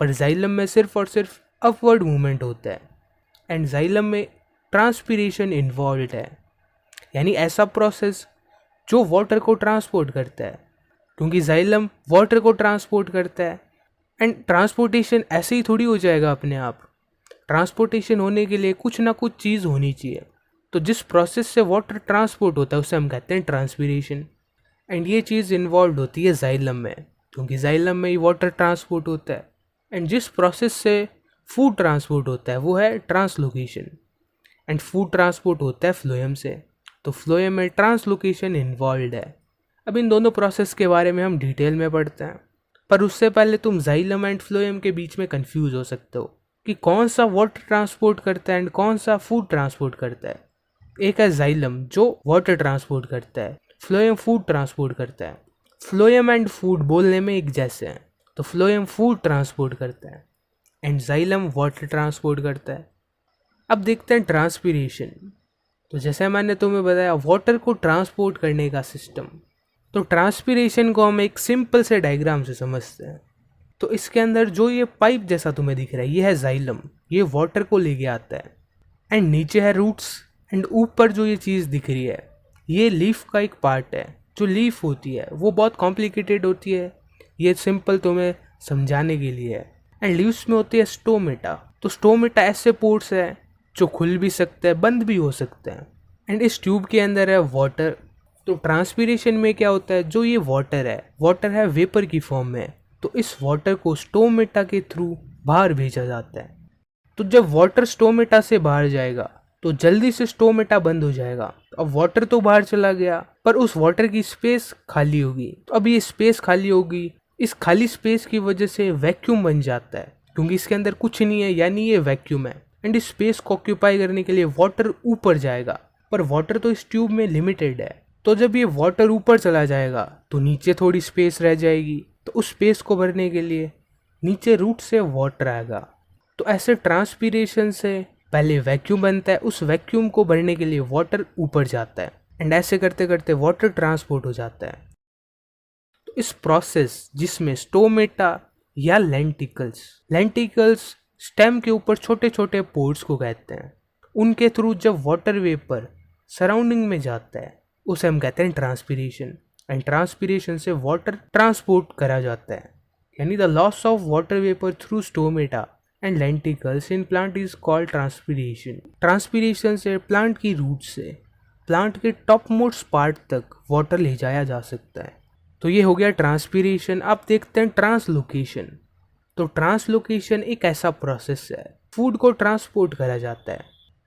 पर जाइलम में सिर्फ और सिर्फ अपवर्ड मूवमेंट होता है। एंड जाइलम में ट्रांसपीरेशन इन्वॉल्व है, यानी ऐसा प्रोसेस जो वाटर को ट्रांसपोर्ट करता है, क्योंकि जाइलम वाटर को ट्रांसपोर्ट करता है। एंड ट्रांसपोर्टेशन ऐसे ही थोड़ी हो जाएगा अपने आप, ट्रांसपोर्टेशन होने के लिए कुछ ना कुछ चीज़ होनी चाहिए। तो जिस प्रोसेस से वाटर ट्रांसपोर्ट होता है उसे हम कहते हैं ट्रांसपीरेशन, एंड ये चीज़ इन्वॉल्व होती है जाइलम में, क्योंकि जाइलम में ही वाटर ट्रांसपोर्ट होता है। एंड जिस प्रोसेस से फूड ट्रांसपोर्ट होता है वो है ट्रांसलोकेशन, एंड फूड ट्रांसपोर्ट होता है फ्लोएम से। तो फ्लोएम में ट्रांसलोकेशन इन्वॉल्व है। अब इन दोनों प्रोसेस के बारे में हम डिटेल में पढ़ते हैं, पर उससे पहले तुम जाइलम एंड फ्लोएम के बीच में कंफ्यूज हो सकते हो कि कौन सा वाटर ट्रांसपोर्ट करता है एंड कौन सा फूड ट्रांसपोर्ट करता है। एक है जाइलम जो वाटर ट्रांसपोर्ट करता है, फ्लोएम फूड ट्रांसपोर्ट करता है। फ्लोएम एंड फूड बोलने में एक जैसे हैं, तो फ्लोएम फूड ट्रांसपोर्ट करता है एंड जाइलम वाटर ट्रांसपोर्ट करता है। अब देखते हैं ट्रांसपीरेशन। तो जैसे मैंने तुम्हें बताया वाटर को ट्रांसपोर्ट करने का सिस्टम, तो ट्रांसपीरेशन को हम एक सिंपल से डायग्राम से समझते हैं। तो इसके अंदर जो ये पाइप जैसा तुम्हें दिख रहा है ये है जाइलम, ये वाटर को लेके आता है, एंड नीचे है रूट्स, एंड ऊपर जो ये चीज़ दिख रही है ये लीफ का एक पार्ट है। जो लीफ होती है वो बहुत कॉम्प्लिकेटेड होती है, ये सिंपल तुम्हें समझाने के लिए है। एंड लीव्स में होती है स्टोमेटा। तो स्टोमेटा ऐसे पोर्ट्स है जो खुल भी सकते हैं, बंद भी हो सकते हैं, एंड इस ट्यूब के अंदर है वाटर। तो ट्रांसपीरेशन में क्या होता है, जो ये वाटर है वेपर की फॉर्म में, तो इस वाटर को स्टोमेटा के थ्रू बाहर भेजा जाता है। तो जब वाटर स्टोमेटा से बाहर जाएगा तो जल्दी से स्टोमेटा बंद हो जाएगा। अब वाटर तो बाहर चला गया पर उस वाटर की स्पेस खाली होगी। तो अब ये स्पेस खाली होगी, इस खाली स्पेस की वजह से वैक्यूम बन जाता है, क्योंकि इसके अंदर कुछ नहीं है यानी ये वैक्यूम है। एंड इस स्पेस को ऑक्यूपाई करने के लिए वाटर ऊपर जाएगा, पर वाटर तो इस ट्यूब में लिमिटेड है। तो जब ये वाटर ऊपर चला जाएगा तो नीचे थोड़ी स्पेस रह जाएगी, तो उस स्पेस को भरने के लिए नीचे रूट से वाटर आएगा। तो ऐसे ट्रांसपीरेशन से पहले वैक्यूम बनता है, उस वैक्यूम को भरने के लिए वाटर ऊपर जाता है, एंड ऐसे करते करते वाटर ट्रांसपोर्ट हो जाता है। तो इस प्रोसेस जिसमें स्टोमेटा या लेंटिकल्स स्टेम के ऊपर छोटे छोटे पोर्स को कहते हैं, उनके थ्रू जब वाटर वेपर सराउंडिंग में जाता है उसे हम कहते हैं ट्रांसपीरेशन। एंड ट्रांसपीरेशन से वाटर ट्रांसपोर्ट करा जाता है, यानी the loss of water vapour through stomata and lenticels in plant is called transpiration. Transpiration से प्लांट की रूट से प्लांट के टॉप मोस्ट पार्ट तक वाटर ले जाया जा सकता है। तो ये हो गया ट्रांसपीरेशन। अब देखते हैं ट्रांसलोकेशन। तो ट्रांसलोकेशन एक ऐसा प्रोसेस है, फूड को ट्रांसपोर्ट करा जाता है,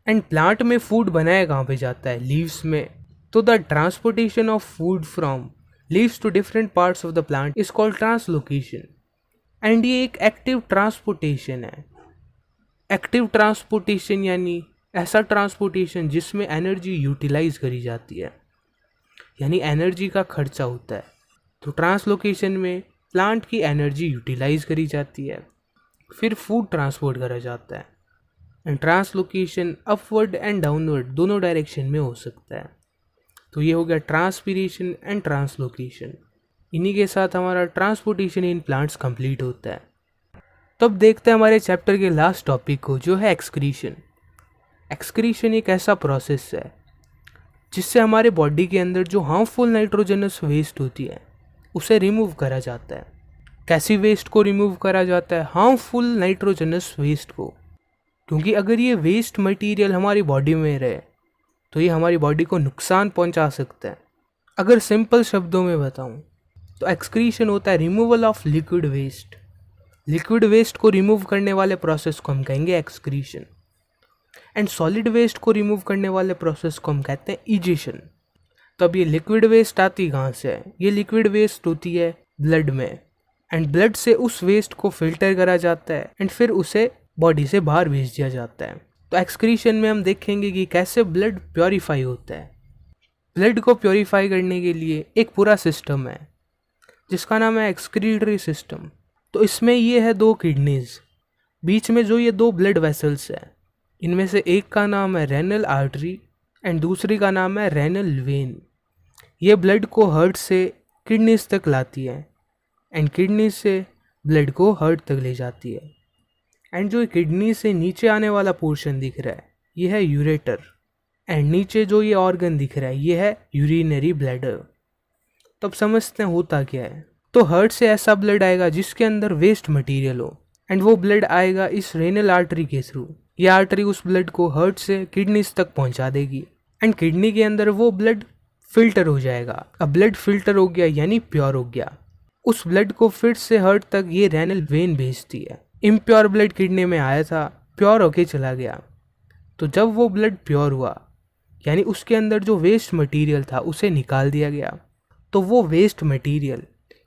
एंड प्लांट में फूड बनाया कहाँ पे जाता है, लीव्स में। तो the transportation of food from leaves to different parts of the plant is called translocation. And ये एक एक्टिव ट्रांसपोर्टेशन है। एक्टिव ट्रांसपोर्टेशन यानी ऐसा ट्रांसपोर्टेशन जिसमें एनर्जी यूटिलाइज करी जाती है, यानी एनर्जी का खर्चा होता है। तो ट्रांसलोकेशन में प्लांट की एनर्जी यूटिलाइज करी जाती है, फिर फूड ट्रांसपोर्ट करा जाता है। And translocation upward and downward दोनों डायरेक्शन में हो सकता है। तो ये हो गया ट्रांसपीरेशन एंड ट्रांसलोकेशन। इन्हीं के साथ हमारा ट्रांसपोर्टेशन इन प्लांट्स कंप्लीट होता है। तो अब देखते हैं हमारे चैप्टर के लास्ट टॉपिक को, जो है एक्सक्रीशन। एक्सक्रीशन एक ऐसा प्रोसेस है जिससे हमारे बॉडी के अंदर जो हार्मफुल नाइट्रोजनस वेस्ट होती है उसे रिमूव करा जाता है। कैसी वेस्ट को रिमूव करा जाता है? हार्मफुल नाइट्रोजनस वेस्ट को, क्योंकि अगर ये वेस्ट मटेरियल हमारी बॉडी में रहे तो ये हमारी बॉडी को नुकसान पहुंचा सकता है। अगर सिंपल शब्दों में बताऊं तो एक्सक्रीशन होता है removal of liquid waste. Liquid waste को रिमूव करने वाले प्रोसेस को हम कहेंगे एक्सक्रीशन, एंड सॉलिड वेस्ट को रिमूव करने वाले प्रोसेस को हम कहते हैं इजेशन। तो अब ये लिक्विड वेस्ट आती कहाँ से है? ये लिक्विड वेस्ट होती है ब्लड में, एंड ब्लड से उस वेस्ट को फिल्टर करा जाता है एंड फिर उसे बॉडी से बाहर भेज दिया जाता है। तो एक्सक्रीशन में हम देखेंगे कि कैसे ब्लड प्योरीफाई होता है। ब्लड को प्योरीफाई करने के लिए एक पूरा सिस्टम है जिसका नाम है एक्सक्रीटरी सिस्टम। तो इसमें ये है 2 किडनीज, बीच में जो ये 2 ब्लड वेसल्स है, इनमें से एक का नाम है रेनल आर्टरी एंड दूसरी का नाम है रेनल वेन। ये ब्लड को हार्ट से किडनीज तक लाती है एंड किडनी से ब्लड को हार्ट तक ले जाती है। एंड जो किडनी से नीचे आने वाला पोर्शन दिख रहा है ये है यूरेटर, एंड नीचे जो ये ऑर्गन दिख रहा है ये है यूरिनरी ब्लैडर। तो अब समझते हैं होता क्या है। तो हार्ट से ऐसा ब्लड आएगा जिसके अंदर वेस्ट मटेरियल हो, एंड वो ब्लड आएगा इस रेनल आर्टरी के थ्रू। ये आर्टरी उस ब्लड को हार्ट से किडनीज तक पहुंचा देगी, एंड किडनी के अंदर वो ब्लड फिल्टर हो जाएगा। अब ब्लड फिल्टर हो गया यानी प्योर हो गया। उस ब्लड को फिर से हार्ट तक ये रेनल वेन भेजती है। इम्प्योर ब्लड किडनी में आया था, प्योर होके चला गया। तो जब वो ब्लड प्योर हुआ यानी उसके अंदर जो वेस्ट मटेरियल था उसे निकाल दिया गया, तो वो वेस्ट मटेरियल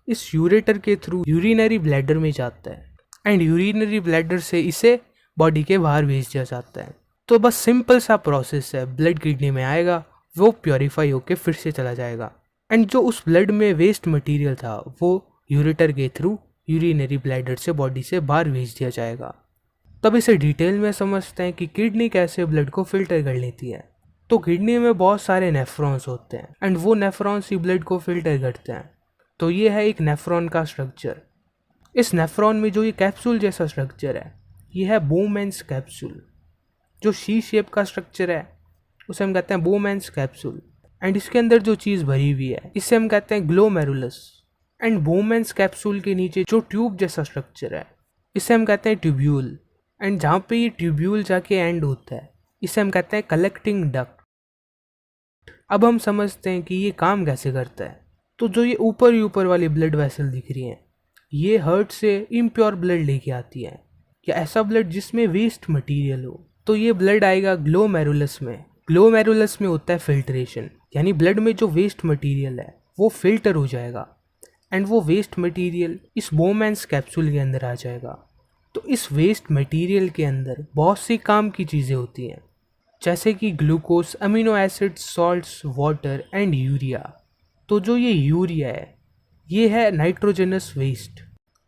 इस यूरेटर के थ्रू यूरिनरी ब्लैडर में जाता है, एंड यूरिनरी ब्लैडर से इसे बॉडी के बाहर भेज दिया जाता है। तो बस सिंपल सा प्रोसेस है, ब्लड किडनी में आएगा, वो प्योरीफाई होके फिर से चला जाएगा, एंड जो उस ब्लड में वेस्ट मटेरियल था वो यूरेटर के थ्रू यूरिनरी ब्लैडर से बॉडी से बाहर भेज दिया जाएगा। तब इसे डिटेल में समझते हैं कि किडनी कैसे ब्लड को फिल्टर कर लेती है। तो किडनी में बहुत सारे नेफ्रॉन्स होते हैं, एंड वो नेफ्रॉन्स ही ब्लड को फिल्टर करते हैं। तो ये है एक नेफ्रॉन का स्ट्रक्चर। इस नेफ्रॉन में जो ये कैप्सूल जैसा स्ट्रक्चर है ये है बोमेंस कैप्सूल। जो सी शेप का स्ट्रक्चर है उसे हम कहते हैं बोमेंस कैप्सूल, एंड इसके अंदर जो चीज़ भरी हुई है इसे हम कहते हैं ग्लोमेरुलस। एंड बोमेंस कैप्सूल के नीचे जो ट्यूब जैसा स्ट्रक्चर है इसे हम कहते हैं ट्यूब्यूल, एंड जहाँ पे ये ट्यूब्यूल जाके एंड होता है इसे हम कहते हैं कलेक्टिंग डक्ट। अब हम समझते हैं कि ये काम कैसे करता है। तो जो ये ऊपर वाली ब्लड वेसल दिख रही हैं ये हार्ट से इम्प्योर ब्लड लेके आती है, या ऐसा ब्लड जिसमें वेस्ट मटेरियल हो। तो ये ब्लड आएगा ग्लोमेरुलस में। ग्लोमेरुलस में होता है फिल्ट्रेशन, यानी ब्लड में जो वेस्ट मटेरियल है वो फिल्टर हो जाएगा, एंड वो वेस्ट मटेरियल इस बोमेंस कैप्सूल के अंदर आ जाएगा। तो इस वेस्ट मटेरियल के अंदर बहुत सी काम की चीज़ें होती हैं, जैसे कि glucose, amino acid, salts, water and urea. तो जो ये यूरिया है ये है नाइट्रोजनस वेस्ट।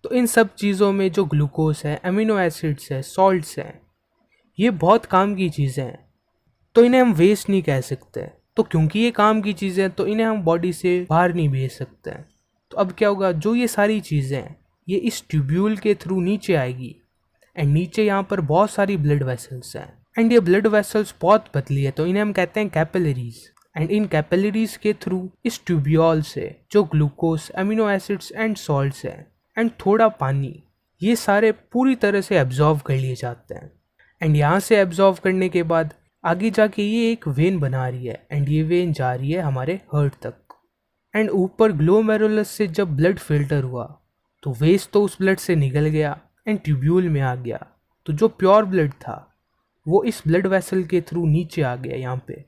तो इन सब चीज़ों में जो ग्लूकोज है, अमीनो एसिड्स है, सॉल्ट्स हैं, ये बहुत काम की चीज़ें हैं, तो इन्हें हम वेस्ट नहीं कह सकते। तो क्योंकि ये काम की चीज़ें हैं तो इन्हें हम बॉडी से बाहर नहीं भेज सकते हैं। तो अब क्या होगा, जो ये सारी चीज़ें हैं ये इस ट्यूब्यूल के थ्रू नीचे आएगी, एंड नीचे यहाँ पर बहुत सारी ब्लड वेसल्स हैं, एंड ये ब्लड वेसल्स बहुत पतली है तो इन्हें हम कहते हैं कैपिलरीज। एंड इन कैपिलरीज के थ्रू इस ट्यूब्यूल से जो glucose, amino acids and salts हैं एंड थोड़ा पानी, ये सारे पूरी तरह से एब्जॉर्व कर लिए जाते हैं। एंड यहाँ से एब्जॉर्व करने के बाद आगे जाके ये एक वेन बना रही है, एंड ये वेन जा रही है हमारे हार्ट तक। एंड ऊपर ग्लोमेरुलस से जब ब्लड फिल्टर हुआ तो वेस्ट तो उस ब्लड से निकल गया एंड ट्यूब्यूल में आ गया। तो जो प्योर ब्लड था वो इस ब्लड वेसल के थ्रू नीचे आ गया यहाँ पे,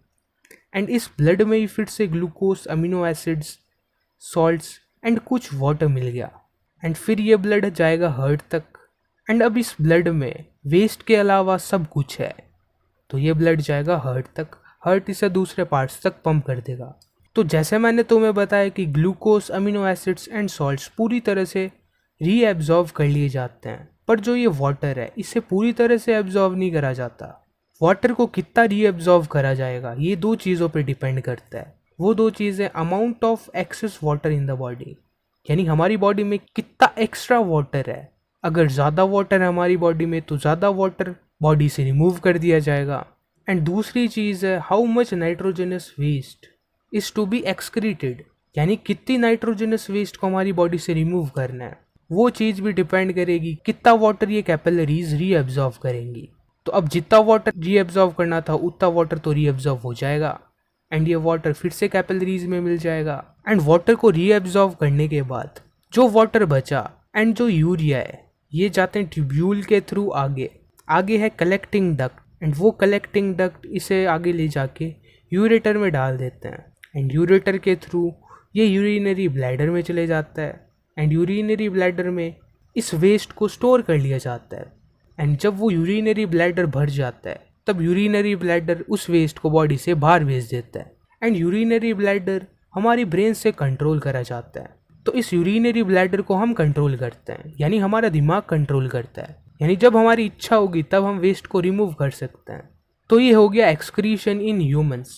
एंड इस ब्लड में ही फिर से glucose, amino acids, salts and कुछ वाटर मिल गया, एंड फिर ये ब्लड जाएगा हार्ट तक। एंड अब इस ब्लड में वेस्ट के अलावा सब कुछ है, तो ये ब्लड जाएगा हार्ट तक, हार्ट इसे दूसरे पार्ट्स तक पंप कर देगा। तो जैसे मैंने तुम्हें बताया कि glucose, amino acids and salts पूरी तरह से रीएब्जॉर्व कर लिए जाते हैं, पर जो ये वाटर है इसे पूरी तरह से एब्जॉर्व नहीं करा जाता। वाटर को कितना रीएब्जॉर्व करा जाएगा ये 2 चीज़ों पे डिपेंड करता है। वो 2 चीज़ें amount of excess water in the body, यानी हमारी बॉडी में कितना एक्स्ट्रा वाटर है। अगर ज़्यादा वाटर है हमारी बॉडी में तो ज़्यादा वाटर बॉडी से रिमूव कर दिया जाएगा, एंड दूसरी चीज़ है how much nitrogenous waste is to be excreted, यानी कितनी नाइट्रोजनस वेस्ट को हमारी बॉडी से रिमूव करना है। वो चीज़ भी डिपेंड करेगी कितना वाटर ये कैपिलरीज रीअब्जॉर्व करेंगी। तो अब जितना वाटर रीअब्जॉर्व करना था उतना वाटर तो रीअब्जॉर्व हो जाएगा एंड ये वाटर फिर से कैपिलरीज में मिल जाएगा। एंड वाटर को रीअब्जॉर्व करने के बाद जो वाटर बचा एंड जो यूरिया है ये जाते हैं ट्यूब्यूल के थ्रू आगे है कलेक्टिंग डक्ट एंड वो कलेक्टिंग डक्ट इसे आगे ले जाके यूरेटर में डाल देते हैं एंड यूरेटर के थ्रू ये यूरिनरी ब्लैडर में चले जाता है एंड यूरिनरी ब्लैडर में इस वेस्ट को स्टोर कर लिया जाता है। एंड जब वो यूरिनरी ब्लैडर भर जाता है तब यूरिनरी ब्लैडर उस वेस्ट को बॉडी से बाहर भेज देता है एंड यूरिनरी ब्लैडर हमारी ब्रेन से कंट्रोल करा जाता है। तो इस यूरिनरी ब्लैडर को हम कंट्रोल करते हैं, यानी हमारा दिमाग कंट्रोल करता है, यानी जब हमारी इच्छा होगी तब हम वेस्ट को रिमूव कर सकते हैं। तो ये हो गया एक्सक्रीशन इन ह्यूमंस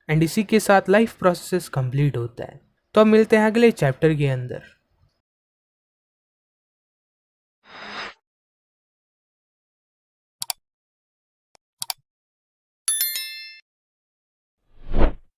एंड इसी के साथ लाइफ प्रोसेस कंप्लीट होता है। तो अब मिलते हैं अगले चैप्टर के अंदर।